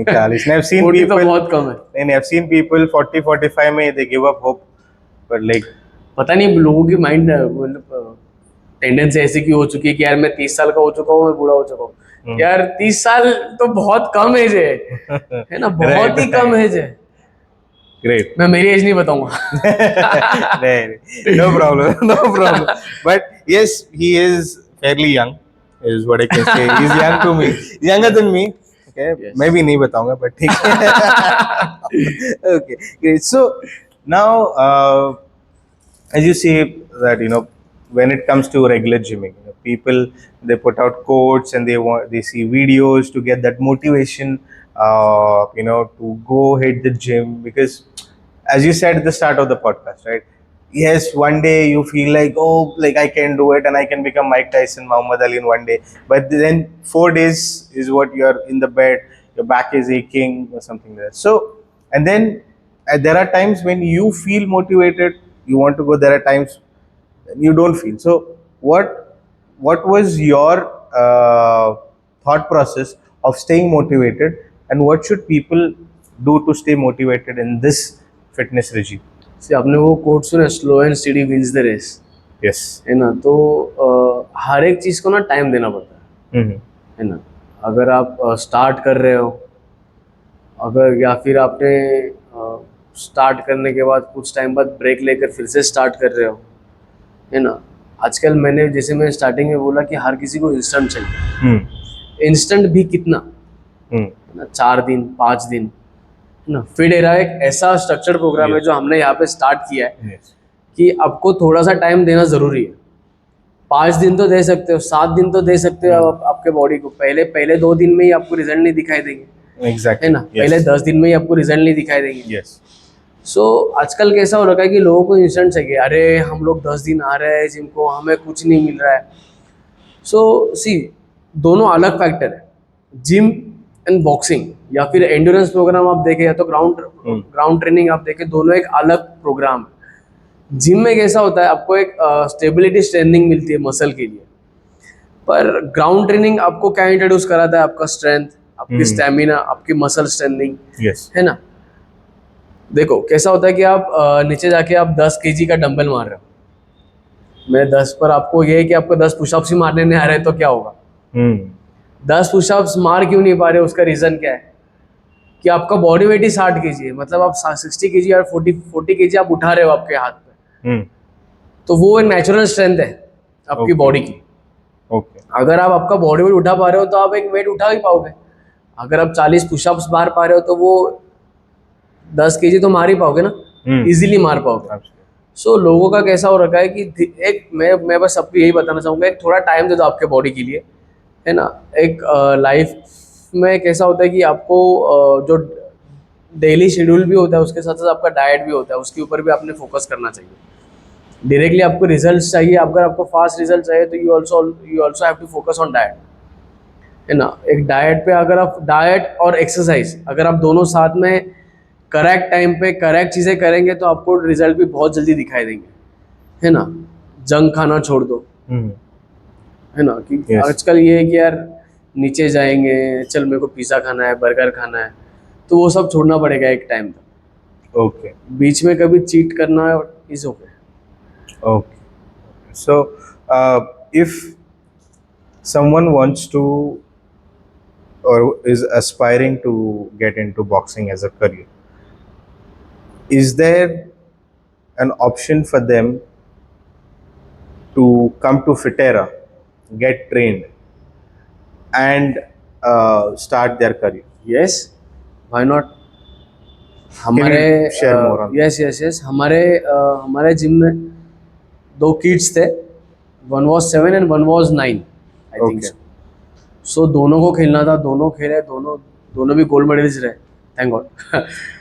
S1: 40. I've seen
S2: 40 तो
S1: people.
S2: बहुत कम है.
S1: And I've seen people 40, 45 में they give up hope, but like
S2: पता नहीं लोगों की माइंड मतलब टेंडेंसी ऐसी क्यों हो चुकी है कि यार मैं 30 साल का हो चुका हूँ, मैं बूढ़ा हो चुका हूँ. यार 30 साल तो बहुत कम एज है ना, बहुत ही कम एज है.
S1: great.
S2: मैं मेरी एज नहीं बताऊंगा.
S1: No problem, no problem. But yes, he is fairly young, is what I can say. He's young to me, younger than me. Okay,
S2: Yes.
S1: मैं भी नहीं बताऊंगा, but ठीक है. Okay, great. So now, as you see that when it comes to regular gymming, people they put out quotes and they see videos to get that motivation, to go hit the gym because, as you said at the start of the podcast, right? Yes, one day you feel like, oh, like I can do it and I can become Mike Tyson, Muhammad Ali in one day. But then 4 days is what you're in the bed, your back is aching or something like that. So, and then there are times when you feel motivated, you want to go. There are times when you don't feel. So, what was your thought process of staying motivated, and what should people do to stay motivated in this fitness regime?
S2: See, आपने वो quote सुना, slow and steady wins the race,
S1: Yes.
S2: है ना. तो हर एक चीज को ना टाइम देना पड़ता है ना. अगर आप स्टार्ट कर रहे हो, अगर या फिर आपने स्टार्ट करने के बाद कुछ टाइम बाद ब्रेक लेकर फिर से स्टार्ट कर रहे हो, है ना. आजकल मैं स्टार्टिंग में बोला कि हर किसी को इंस्टेंट चाहिए. इंस्टेंट भी कितना, है ना, 4 दिन 5 दिन, है ना. फिट एरा एक ऐसा स्ट्रक्चर्ड प्रोग्राम है जो हमने यहाँ पे स्टार्ट किया है
S1: Yes.
S2: कि आपको थोड़ा सा टाइम देना जरूरी है. 5 दिन तो दे सकते हो, 7 दिन तो दे सकते हो आपके बॉडी को. पहले 2 दिन में ही आपको रिजल्ट नहीं दिखाई देंगे,
S1: Exactly.
S2: है ना.
S1: Yes.
S2: पहले 10 दिन में ही आपको रिजल्ट नहीं दिखाई देंगे.
S1: Yes.
S2: सो आजकल कैसा हो रखा है कि लोगों को इंस्टेंट चाहिए. अरे हम लोग 10 दिन आ रहे हैं जिम को, हमें कुछ नहीं मिल रहा है. सो सी, दोनों अलग फैक्टर है. जिम एंड बॉक्सिंग या फिर एंड्योरेंस प्रोग्राम आप देखें या तो ग्राउंड ट्रेनिंग आप देखें, दोनों एक अलग प्रोग्राम है. जिम में कैसा होता है, आपको एक स्टेबिलिटी स्ट्रेंथनिंग मिलती है मसल के लिए, पर ग्राउंड ट्रेनिंग आपको क्या इंट्रोड्यूस कराता है, आपका स्ट्रेंथ, आपकी स्टेमिना, आपकी मसल स्ट्रेंथनिंग,
S1: Yes.
S2: है ना. देखो कैसा होता है कि आप नीचे जाके आप 10 kg का डंबल मार रहे हो, मैं 10 पर आपको ये है कि आपको 10 पुशअप्स ही मारने नहीं आ रहे तो क्या होगा. 10 पुशअप्स मार क्यों नहीं पा रहे, उसका रीज़न क्या है कि आपका बॉडी वेट ही 60 kg है. मतलब आप 60 kg और 40 kg आप उठा रहे हो आपके हाथ पे, तो वो एक नेचुरल स्ट्रेंथ है आपकी बॉडी की.
S1: Okay.
S2: अगर आप आपका बॉडी वेट उठा पा रहे हो तो आप एक वेट उठा ही पाओगे. अगर आप 40 पुशअप्स मार पा रहे हो तो वो 10 kg तो मार ही पाओगे ना, इजीली मार पाओगे.
S1: Absolutely.
S2: सो लोगों का कैसा हो रखा है कि एक मैं बस सबको यही बताना चाहूँगा, एक थोड़ा टाइम दे दो आपके बॉडी के लिए, है ना. एक लाइफ में कैसा होता है कि आपको जो डेली शेड्यूल भी होता है उसके साथ साथ आपका डाइट भी होता है, उसके ऊपर भी आपने फोकस करना चाहिए. डायरेक्टली आपको रिजल्ट्स चाहिए, अगर आपको फास्ट रिजल्ट चाहिए तो you also have to focus on diet, है ना. एक डाइट पे अगर आप डाइट और एक्सरसाइज अगर आप दोनों साथ में करेक्ट टाइम पे करेक्ट चीज़ें करेंगे तो आपको रिजल्ट भी बहुत जल्दी दिखाई देंगे, है ना. जंक खाना छोड़ दो, है ना, कि
S1: Yes.
S2: आजकल ये है कि यार नीचे जाएंगे, चल मेरे को पिज़्ज़ा खाना है, बर्गर खाना है, तो वो सब छोड़ना पड़ेगा एक टाइम तक.
S1: Okay.
S2: बीच में कभी चीट करना is okay.
S1: Okay. So, if someone wants to or is aspiring to get into boxing as a career, is there an option for them to come to Fitera, get trained, and start their career?
S2: Yes, why not. हमारे
S1: share more on
S2: yes हमारे gym में 2 kids थे, 1 was 7 and 1 was 9 I think.
S1: Okay.
S2: सो दोनों को खेलना था, दोनों खेले, दोनों दोनों भी गोल्ड मेडलिस्ट रहे, थैंक गॉड।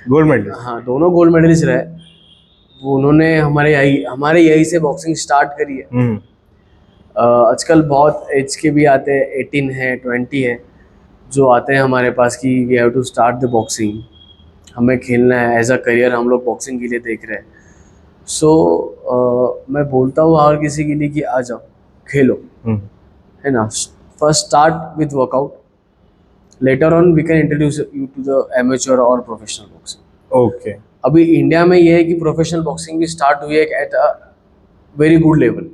S1: Gold medal.
S2: हाँ, दोनों गोल्ड मेडलिस्ट रहे। वो उन्होंने हमारे यही से बॉक्सिंग स्टार्ट करी है। आजकल बहुत एज के भी आते हैं, 18 है, 20 है, जो आते हैं हमारे पास कि we have to start the boxing, हमें खेलना है एज अ करियर, हम लोग बॉक्सिंग के लिए देख रहे हैं। सो मैं बोलता हूँ हर किसी के लिए कि आ जाओ खेलो, है ना। First start with workout, later on we can introduce you to the amateur और प्रोफेशनल बॉक्सिंग।
S1: ओके।
S2: अभी इंडिया में ये है कि प्रोफेशनल बॉक्सिंग भी स्टार्ट हुई है at a very good level,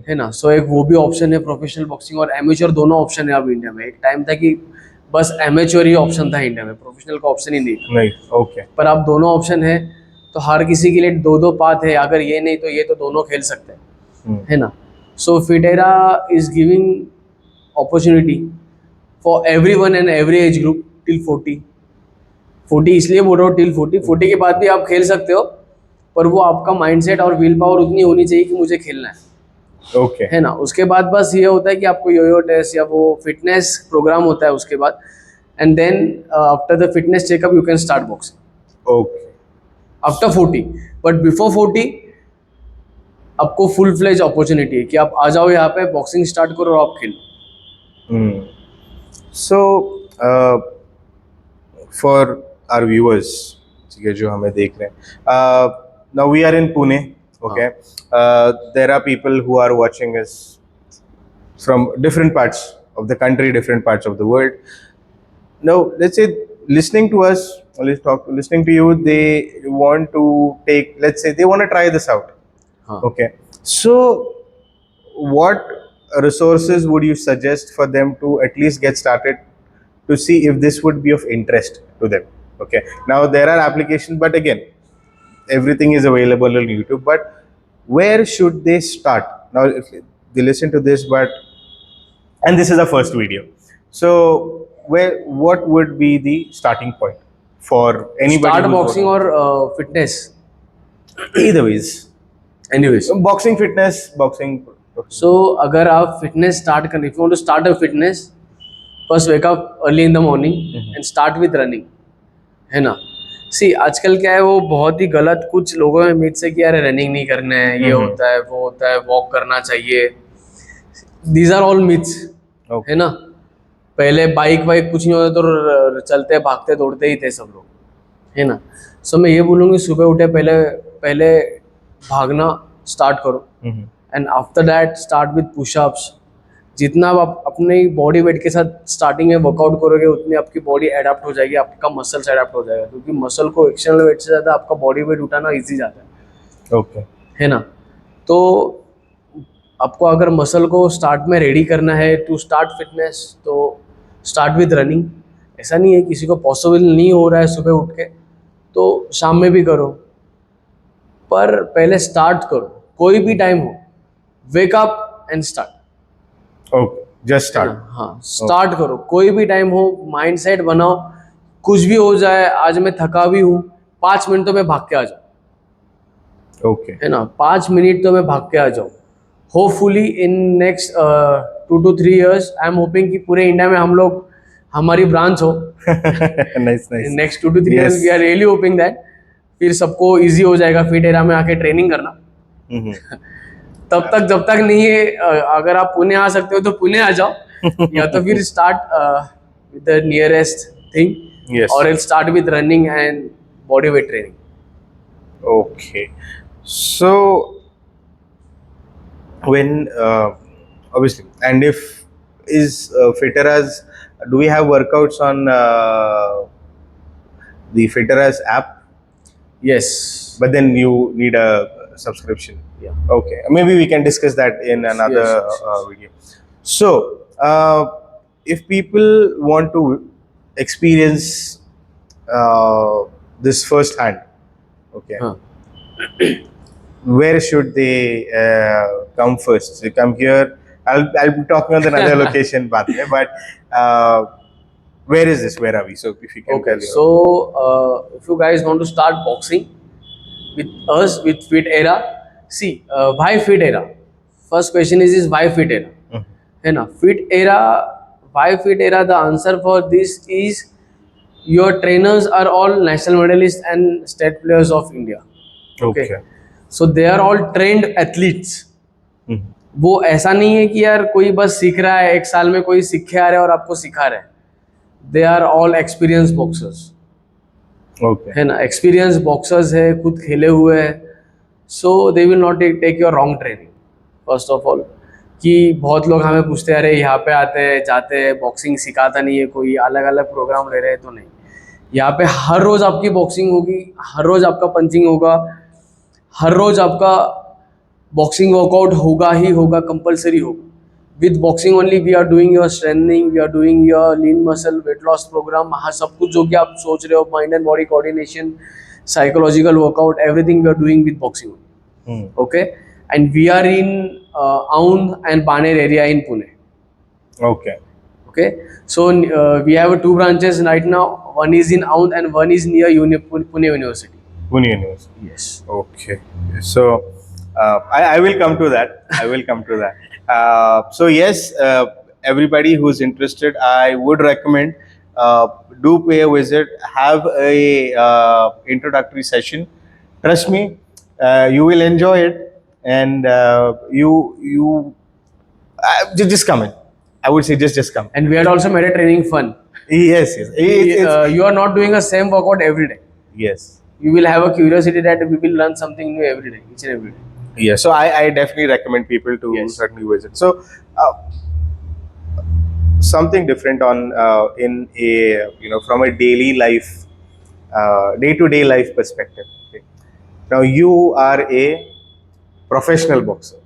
S2: है ना। सो एक वो भी ऑप्शन है, प्रोफेशनल बॉक्सिंग और एमेच्योर दोनों ऑप्शन है अब इंडिया में। एक टाइम था कि बस एमेच्योर ही ऑप्शन था इंडिया में, प्रोफेशनल का ऑप्शन ही नहीं था।
S1: नहीं, ओके।
S2: पर अब दोनों ऑप्शन है, तो हर किसी के लिए दो दो पाथ है, अगर ये नहीं तो ये, तो दोनों खेल सकते हैं, है ना। So Fitera is giving opportunity for every one and every age group till 40 इसलिए बोल रहा हूँ टिल 40 के बाद भी आप खेल सकते हो, पर वो आपका माइंडसेट और विल पावर उतनी होनी चाहिए कि मुझे खेलना है,
S1: ओके।
S2: है ना। उसके बाद बस ये होता है कि आपको योयो टेस्ट या वो फिटनेस प्रोग्राम होता है उसके बाद, and then after the fitness checkup you can start boxing
S1: okay.
S2: After 40। But before 40 आपको फुल फ्लेज अपॉर्चुनिटी है कि आप आ जाओ यहाँ पे, बॉक्सिंग स्टार्ट करो और आप खेलो।
S1: सो फॉर आवर व्यूअर्स, ठीक है, जो हमें देख रहे हैं, now we are in Pune, okay, there are people who are watching us from different parts of the country, different parts of the world. Now, let's say listening to us, listening to you, they want to take, let's say they want to try this out. Okay. So, what resources would you suggest for them to at least get started to see if this would be of interest to them? Okay. Now, there are applications, but again, everything is available on YouTube. But where should they start? Now, if they listen to this, and this is the first video, so what would be the starting point for anybody
S2: start
S1: who's
S2: boxing और fitness,
S1: either ways,
S2: anyways.
S1: boxing, fitness, boxing.
S2: So अगर आप fitness start करने, if you want to start a fitness, first wake up early in the morning and start with running, है ना। सी आजकल क्या है, वो बहुत ही गलत कुछ लोगों में मिथ से कि यार रनिंग नहीं करना है, ये होता है, वो होता है, वॉक करना चाहिए। दीज आर ऑल मिथ्स, है ना। पहले बाइक वाइक कुछ नहीं होता तो चलते भागते दौड़ते ही थे सब लोग, है ना। सो मैं ये बोलूँगी सुबह उठे पहले पहले भागना स्टार्ट करो, and after that start with pushups. जितना आप अपने बॉडी वेट के साथ स्टार्टिंग में वर्कआउट करोगे, उतनी आपकी बॉडी एडाप्ट हो जाएगी, आपका मसल्स एडाप्ट हो जाएगा, क्योंकि मसल को एक्सटर्नल वेट से ज़्यादा आपका बॉडी वेट उठाना ईजी जाता है,
S1: ओके,
S2: है ना। तो आपको अगर मसल को स्टार्ट में रेडी करना है टू स्टार्ट फिटनेस, तो स्टार्ट विद रनिंग। ऐसा नहीं है किसी को पॉसिबल नहीं हो रहा है सुबह उठ के, तो शाम में भी करो, पर पहले स्टार्ट करो, कोई भी टाइम हो, wake up and start.
S1: Okay, just start.
S2: हाँ, स्टार्ट करो, कोई भी टाइम हो, माइंडसेट बनाओ, कुछ भी हो जाए, आज मैं थका भी हूँ, 5 मिनट तो मैं भाग के आ जाऊँ,
S1: ओके,
S2: है ना। 5 मिनट तो मैं भाग के आ जाऊँ। Hopefully in next 2 to 3 years I am hoping कि पूरे इंडिया में हम लोग, हमारी ब्रांच हो।
S1: Nice nice.
S2: Next 2 to 3 years we are really hoping that, फिर सबको इजी हो जाएगा फिट एरा में आके ट्रेनिंग करना। तब तक जब तक नहीं है, अगर आप पुणे आ सकते हो तो पुणे आ जाओ, या तो फिर start with the nearest thing,
S1: Yes.
S2: और start with running and body weight training.
S1: Okay, so when obviously, and if is Fitteras, do we have workouts on the Fitteras app?
S2: Yes.
S1: But then you need a subscription.
S2: Yeah.
S1: Okay, maybe we can discuss that in another
S2: Yes.
S1: video. So, if people want to experience this firsthand, okay,
S2: Huh.
S1: where should they come first? They come here. I'll be talking on another location, but where is this? Where are we? So if you can
S2: Okay,
S1: tell you.
S2: so if you guys want to start boxing with us, with Fit Era, see, why Fit Era? First question is why Fit Era? है ना, Fit Era, why Fit Era? The answer for this is your trainers are all national medalists and state players of India.
S1: Okay.
S2: So they are all trained athletes.
S1: Mhm.
S2: वो ऐसा नहीं है कि यार कोई बस सीख रहा है, एक साल में कोई सीख के आ रहा है और आपको सिखा रहा है. They are all experience boxers,
S1: Okay.
S2: है ना. एक्सपीरियंस बॉक्सर्स है, खुद खेले हुए हैं. So they will not take your wrong training. First of all कि बहुत लोग हमें पूछते हैं अरे यहाँ पे आते हैं जाते हैं, बॉक्सिंग सिखाता नहीं है कोई, अलग अलग प्रोग्राम ले रहे हैं. तो नहीं, यहाँ पे हर रोज़ आपकी बॉक्सिंग होगी, हर रोज़ आपका पंचिंग होगा, हर रोज़ आपका बॉक्सिंग वर्कआउट होगा ही होगा, कंपलसरी होगा. With boxing only we are doing your strengthening, we are doing your lean muscle weight loss program. हाँ, सब कुछ जो कि आप सोच रहे हो, mind and body coordination, psychological workout, everything we are doing with boxing.
S1: Hmm.
S2: Okay, and we are in Aund and Baner area in Pune.
S1: Okay.
S2: Okay, so we have two branches right now. One is in Aund and one is near Pune University.
S1: Pune University.
S2: Yes.
S1: Okay. So I will come to that. I will come to that. So yes, everybody who's interested, I would recommend do pay a visit. Have a introductory session. Trust me, you will enjoy it, and just come in. I would say just come.
S2: And we had also made a training fun.
S1: Yes, yes.
S2: You are not doing the same workout every day.
S1: Yes.
S2: You will have a curiosity that we will learn something new every day, each and every day.
S1: Yeah, so I definitely recommend people to
S2: Yes.
S1: certainly visit. So something different on in a from a daily life, day-to-day life perspective. Okay. Now you are a professional boxer.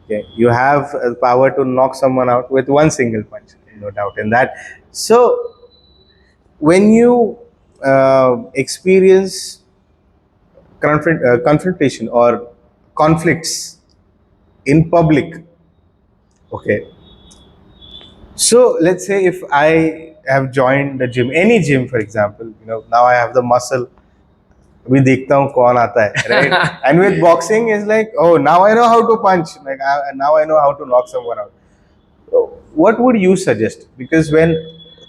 S1: Okay, you have the power to knock someone out with one single punch, no doubt in that. So when you experience confrontation or conflicts in public, okay, so let's say if I have joined the gym, any gym for example, now I have the muscle, अभी देखता हूँ कौन आता है, right? And with boxing is like, oh, now I know how to punch, like now I know how to knock someone out. So what would you suggest? Because when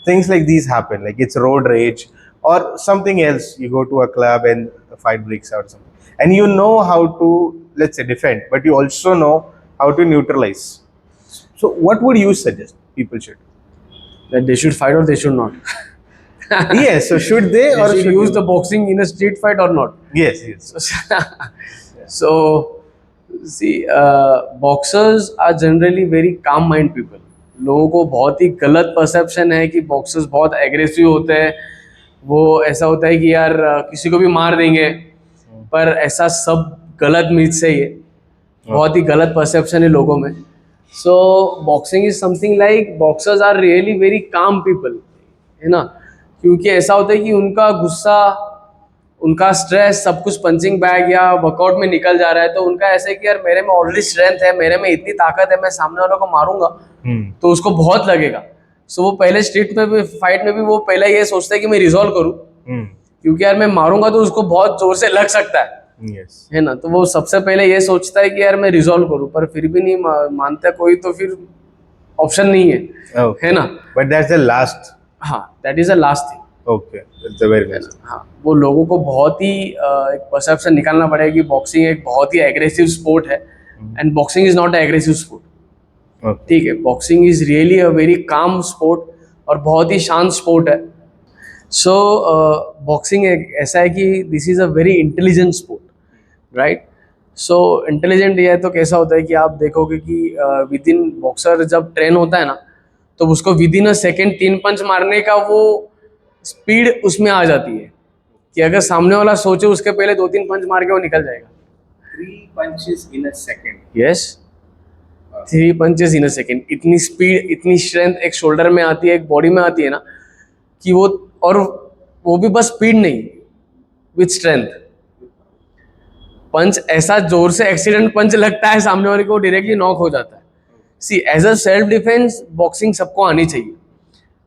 S1: things like these happen, like it's road rage or something else, you go to a club and a fight breaks out or something, and you know how to, let's say, defend, but you also know how to neutralize. So what would you suggest people should?
S2: That they should fight or they should not.
S1: Yes, so should they
S2: They
S1: or
S2: should
S1: should
S2: use
S1: you?
S2: the boxing in a street fight or not?
S1: Yes, yes.
S2: So, see, boxers are generally very calm mind people. लोगों को बहुत ही गलत perception है कि boxers बहुत aggressive होते हैं. वो ऐसा होता है कि यार किसी को भी मार देंगे, पर ऐसा सब गलत मीत से ही है. बहुत ही गलत परसेप्शन है लोगों में. So boxing is something like boxers are really very calm people, है ना. क्योंकि ऐसा होता है कि उनका गुस्सा, उनका स्ट्रेस सब कुछ पंचिंग बैग या वर्कआउट में निकल जा रहा है. तो उनका ऐसा है कि यार मेरे में ऑलरेडी स्ट्रेंथ है, मेरे में इतनी ताकत है, मैं सामने वालों को मारूंगा तो उसको बहुत लगेगा. सो वो पहले स्ट्रीट में भी, फाइट में भी वो पहले ये सोचता है कि मैं रिजॉल्व करूँ, क्योंकि यार मैं मारूंगा तो उसको बहुत जोर से लग सकता है,
S1: Yes.
S2: है ना. तो वो सबसे पहले ये सोचता है कि यार मैं रिजॉल्व करूँ, पर फिर भी नहीं मानता कोई, तो फिर ऑप्शन नहीं है,
S1: Okay.
S2: है ना.
S1: But that's the last.
S2: हाँ, that is the last thing.
S1: Okay, that's the very last.
S2: हाँ, वो लोगों को बहुत ही एक परसेप्शन निकालना पड़ेगा कि बॉक्सिंग एक बहुत ही एग्रेसिव स्पोर्ट है, and boxing is not a aggressive sport.
S1: Okay.
S2: ठीक है, boxing is really a very calm sport और बहुत ही शांत स्पोर्ट है. सो बॉक्सिंग ऐसा है कि this is a very intelligent sport, right. So intelligent ये है तो कैसा होता है कि आप देखोगे कि विद इन बॉक्सर जब ट्रेन होता है ना, तो उसको विद इन अ सेकेंड 3 पंच मारने का वो स्पीड उसमें आ जाती है कि अगर सामने वाला सोचे उसके पहले 2-3 पंच मार के वो निकल जाएगा.
S1: 3 punches in a second.
S2: Yes, 3 punches in a second. इतनी स्पीड, इतनी स्ट्रेंथ एक शोल्डर में आती है, एक बॉडी में आती है ना, कि वो, और वो भी बस स्पीड नहीं, विथ स्ट्रेंथ. पंच ऐसा जोर से एक्सीडेंट पंच लगता है, सामने वाले को डायरेक्टली नॉक हो जाता है. See, as a self defence boxing सबको आनी चाहिए.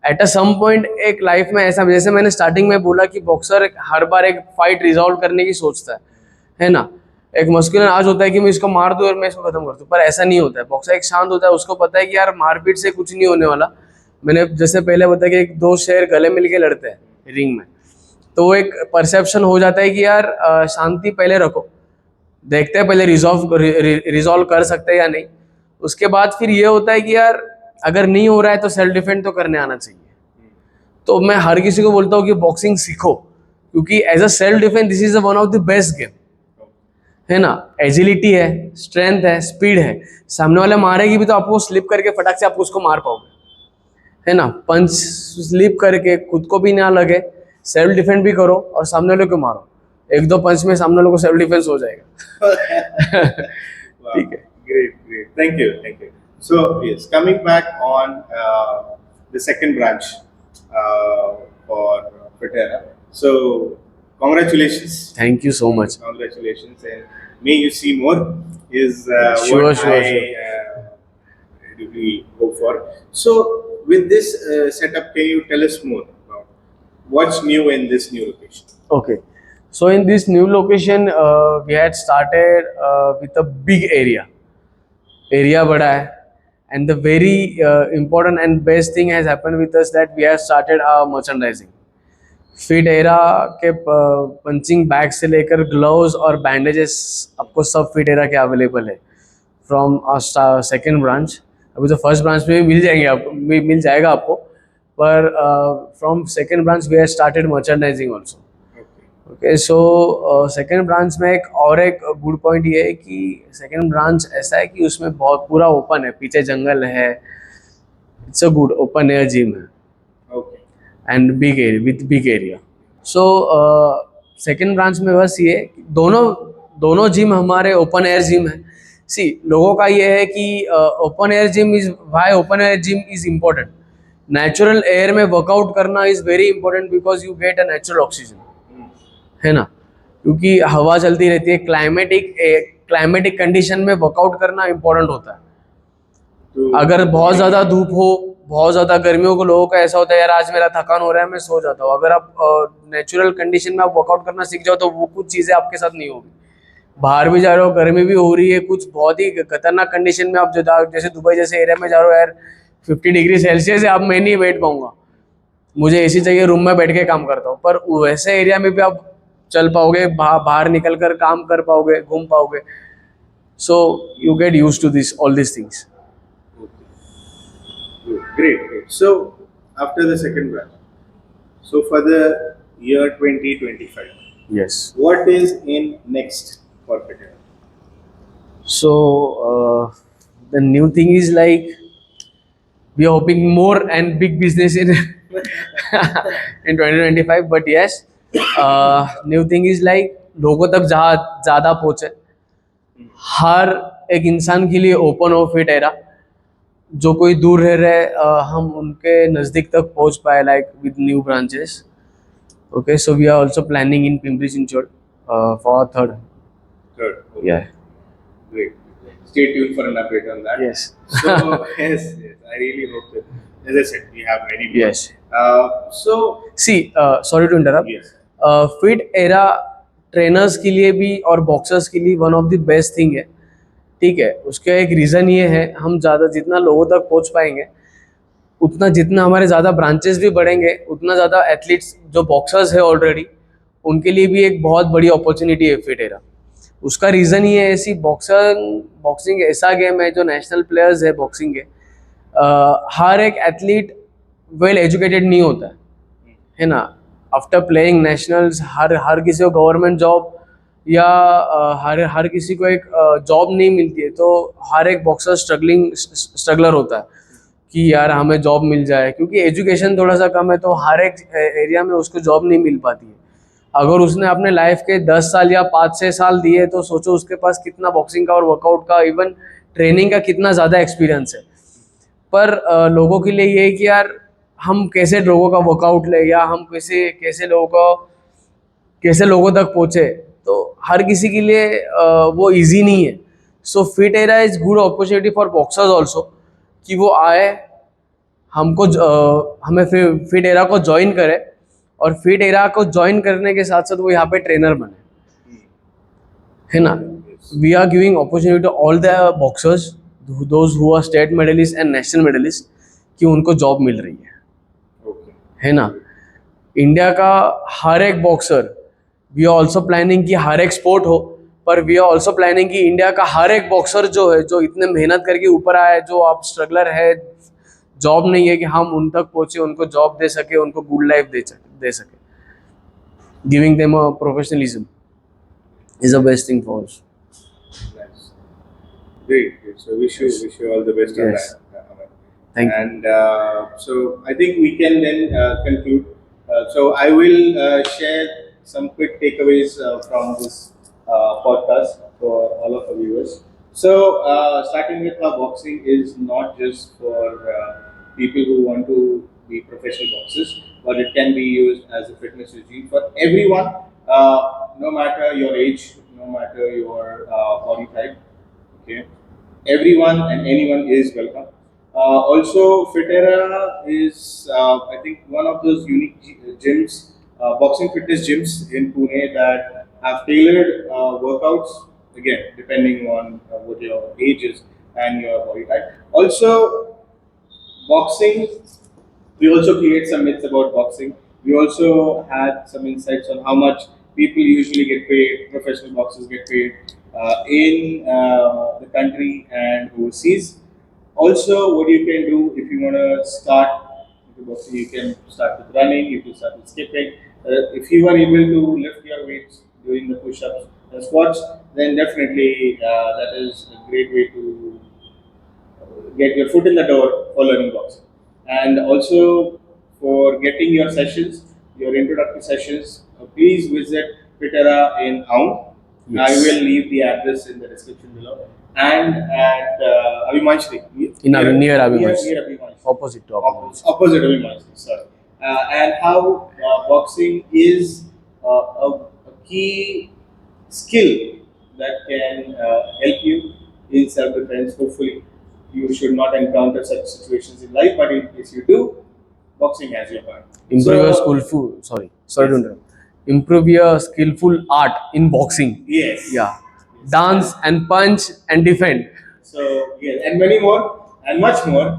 S2: एट अ सम पॉइंट एक लाइफ में ऐसा, जैसे मैंने स्टार्टिंग में बोला कि बॉक्सर हर बार एक फाइट रिजॉल्व करने की सोचता है ना. एक मस्कुलिन आज होता है कि मैं इसको मार दूं और मैं इसको खत्म कर दूं, पर ऐसा नहीं होता है. बॉक्सर एक शांत होता है, उसको पता है कि यार मारपीट से कुछ नहीं होने वाला. मैंने जैसे पहले बताया कि 2 शेर गले मिल के लड़ते हैं, रिंग में, तो वो एक परसेप्शन हो जाता है कि यार शांति पहले रखो, देखते हैं पहले रिजॉल्व कर सकते हैं या नहीं, उसके बाद फिर ये होता है कि यार अगर नहीं हो रहा है तो सेल्फ डिफेंड तो करने आना चाहिए। तो मैं हर किसी को बोलता हूँ कि बॉक्सिंग सीखो, क्योंकि as a self defence this is one of the best game, है ना। एजिलिटी है, स्ट्रेंथ है, स्पीड है, सामने वाला मारेगी भी तो आपको स्लिप करके फटाक से आप उसको मार पाओगे, है ना। पंच स्लिप करके खुद को भी ना लगे, सेल्फ डिफेंड भी करो और सामने वाले को मारो, एक दो पंच में सामने वाले को सेल्फ डिफेंस हो जाएगा।
S3: Wow.
S2: ठीक है।
S3: Great, great. Thank you, thank you. So, yes, coming back on the second branch for Fitera. So, congratulations.
S2: Thank you so much.
S3: Congratulations, and may you see more. Is
S2: Sure,
S3: what
S2: sure,
S3: I
S2: sure.
S3: really hope for. So, with this setup, can you tell us more about what's new in this new location?
S2: Okay, so in this new location, we had started with a big area. Area बड़ा है, and the very important and best thing has happened with us that we have started our merchandising. Fit era के punching bag से लेकर gloves और bandages आपको सब fit era के available है फ्रॉम सेकेंड ब्रांच। अभी तो फर्स्ट ब्रांच में भी मिल जाएंगे आपको, मिल जाएगा आपको, पर from second branch we have started merchandising also. Okay, so second branch में एक गुड पॉइंट ये है कि सेकेंड ब्रांच ऐसा है कि उसमें बहुत पूरा ओपन है, पीछे जंगल है, it's a good open air gym है
S3: Okay.
S2: And big area with big area. So second branch में बस ये दोनों जिम हमारे ओपन एयर जिम है। सी लोगों का ये है कि open air gym is why open air gym is important. Natural air में वर्कआउट करना is very important because you get a natural oxygen, है ना, क्योंकि हवा चलती रहती है। क्लाइमेटिक कंडीशन में वर्कआउट करना इम्पोर्टेंट होता है।
S3: तो
S2: अगर बहुत ज़्यादा धूप हो, बहुत ज़्यादा गर्मियों को लोगों का ऐसा होता है यार आज मेरा थकान हो रहा है मैं सो जाता हूँ। अगर आप नेचुरल कंडीशन में आप वर्कआउट करना सीख जाओ तो वो कुछ चीज़ें आपके साथ नहीं होगी। बाहर भी जा रहे हो, गर्मी भी हो रही है, कुछ बहुत ही खतरनाक कंडीशन में आप जैसे दुबई जैसे एरिया में जा रहे हो यार 50 डिग्री सेल्सियस है, अब मैं नहीं बैठ पाऊंगा, मुझे एसी चाहिए, रूम में बैठ के काम करता हूँ। पर वैसे एरिया में भी आप चल पाओगे, बाहर निकल कर काम कर पाओगे, घूम पाओगे। So you get use to this all this things.
S3: Great, great. So, after the second branch, so for the year 2025,
S2: Yes.
S3: what is in next for Fitera?
S2: So the new thing is like we are hoping more and big business in in 2025. But yes, new thing is like लोगों तक ज़्यादा पहुँचे, हर एक इंसान के लिए open हो fit era. जो कोई दूर रह रहे हम उनके नज़दीक तक पहुँच पाए like with new branches. Okay, so we are also planning in Pimpri Chinchwad for third.
S3: Third. Okay.
S2: Yeah.
S3: Great. Stay tuned for an update on that.
S2: Yes.
S3: So, yes, I really hope that, as I said, we have many more.
S2: Yes.
S3: So,
S2: see sorry to interrupt.
S3: yes.
S2: Fit era trainers के लिए भी और boxers के लिए one of the best thing है। ठीक है, उसका एक रीज़न ये है हम जितना लोगों तक पहुंच पाएंगे उतना, जितना हमारे ज़्यादा ब्रांचेस भी बढ़ेंगे उतना ज़्यादा एथलीट्स जो बॉक्सर्स है ऑलरेडी उनके लिए भी एक बहुत बड़ी अपॉर्चुनिटी है फिट एरा। उसका रीज़न ये है, ऐसी बॉक्सिंग ऐसा गेम है जो नेशनल प्लेयर्स है बॉक्सिंग के, हर एक एथलीट वेल एजुकेटेड नहीं होता है ना। आफ्टर प्लेइंग नेशनल्स हर किसी को गवर्नमेंट जॉब या हर किसी को एक जॉब नहीं मिलती है, तो हर एक बॉक्सर स्ट्रगलर होता है कि यार हमें जॉब मिल जाए, क्योंकि एजुकेशन थोड़ा सा कम है तो हर एक एरिया में उसको जॉब नहीं मिल पाती है। अगर उसने अपने लाइफ के 10 साल या 5-6 साल दिए तो सोचो उसके पास कितना बॉक्सिंग का और वर्कआउट का इवन ट्रेनिंग का कितना ज़्यादा एक्सपीरियंस है। पर लोगों के लिए ये है कि यार हम कैसे लोगों का वर्कआउट ले या हम कैसे लोगों तक पहुँचे, तो हर किसी के लिए वो इजी नहीं है। So fit era is good opportunity for boxers also कि वो आए हमें फिट एरा को ज्वाइन करे और फिट एरा को ज्वाइन करने के साथ साथ वो यहाँ पे ट्रेनर बने, है ना। We are giving opportunity to all the boxers those who are state medallist and national medallist कि उनको जॉब मिल रही है,
S3: Okay.
S2: है ना। इंडिया का हर एक boxer, we are also planning कि हर एक स्पोर्ट हो, पर वी आर ऑल्सो प्लानिंग कि इंडिया का हर एक बॉक्सर जो है, जो इतने मेहनत करके ऊपर आया है, जो आप स्ट्रगलर है, जॉब नहीं है, कि हम उन तक पहुंचे, उनको जॉब दे सके, उनको गुड लाइफ दे सके. Giving them a professionalism is the best thing for us.
S3: Nice. Great, great. So wish you all the best on
S2: Yes.
S3: that. Aman.
S2: Thank you.
S3: And so I think we can then conclude. So I will share some quick takeaways from this podcast for all of our viewers. So starting with our boxing is not just for people who want to be professional boxers, but it can be used as a fitness regime for everyone, no matter your age, no matter your body type. Okay, everyone and anyone is welcome. Also, Fitera is, I think, one of those unique gyms, boxing fitness gyms in Pune that have tailored workouts, again, depending on what your age is and your body type. Also, boxing, we also create some myths about boxing. We also had some insights on how much people usually get paid, professional boxers get paid in the country and overseas. Also, what you can do if you want to start with boxing, you can start with running, you can start with skipping. If you are able to lift your weights doing the push-ups and squats, then definitely that is a great way to get your foot in the door for learning boxing. And also for getting your sessions, your introductory sessions, please visit Pitera in Aung. I
S2: Yes.
S3: will leave the address in the description below. And at Abhimanshri.
S2: Near Abhimanshri.
S3: Near Abhimanshri.
S2: Opposite to Abhimanshri.
S3: Opposite Abhimanshri, sorry. And how boxing is a key skill that can help you in self-defense. Hopefully, you should not encounter such situations in life, but in case you do, boxing has your back.
S2: Improve your skillful. Sorry to interrupt. Improve your skillful art in boxing.
S3: Yes.
S2: Yeah, dance and punch and defend.
S3: So yes, and many more and much more.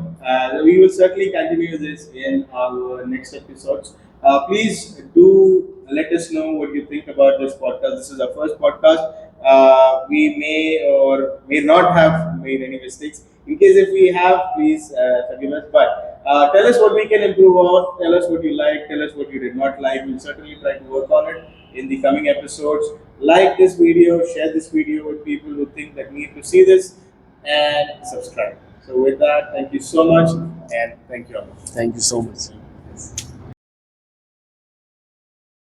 S3: We will certainly continue this in our next episodes. Please do let us know what you think about this podcast. This is our first podcast. We may or may not have made any mistakes. In case if we have, please forgive us. But tell us what we can improve on. Tell us what you like. Tell us what you did not like. We'll certainly try to work on it in the coming episodes. Like this video, share this video with people who think that need to see this, and subscribe. So with that, thank you so much, and thank you all.
S2: Thank you so much.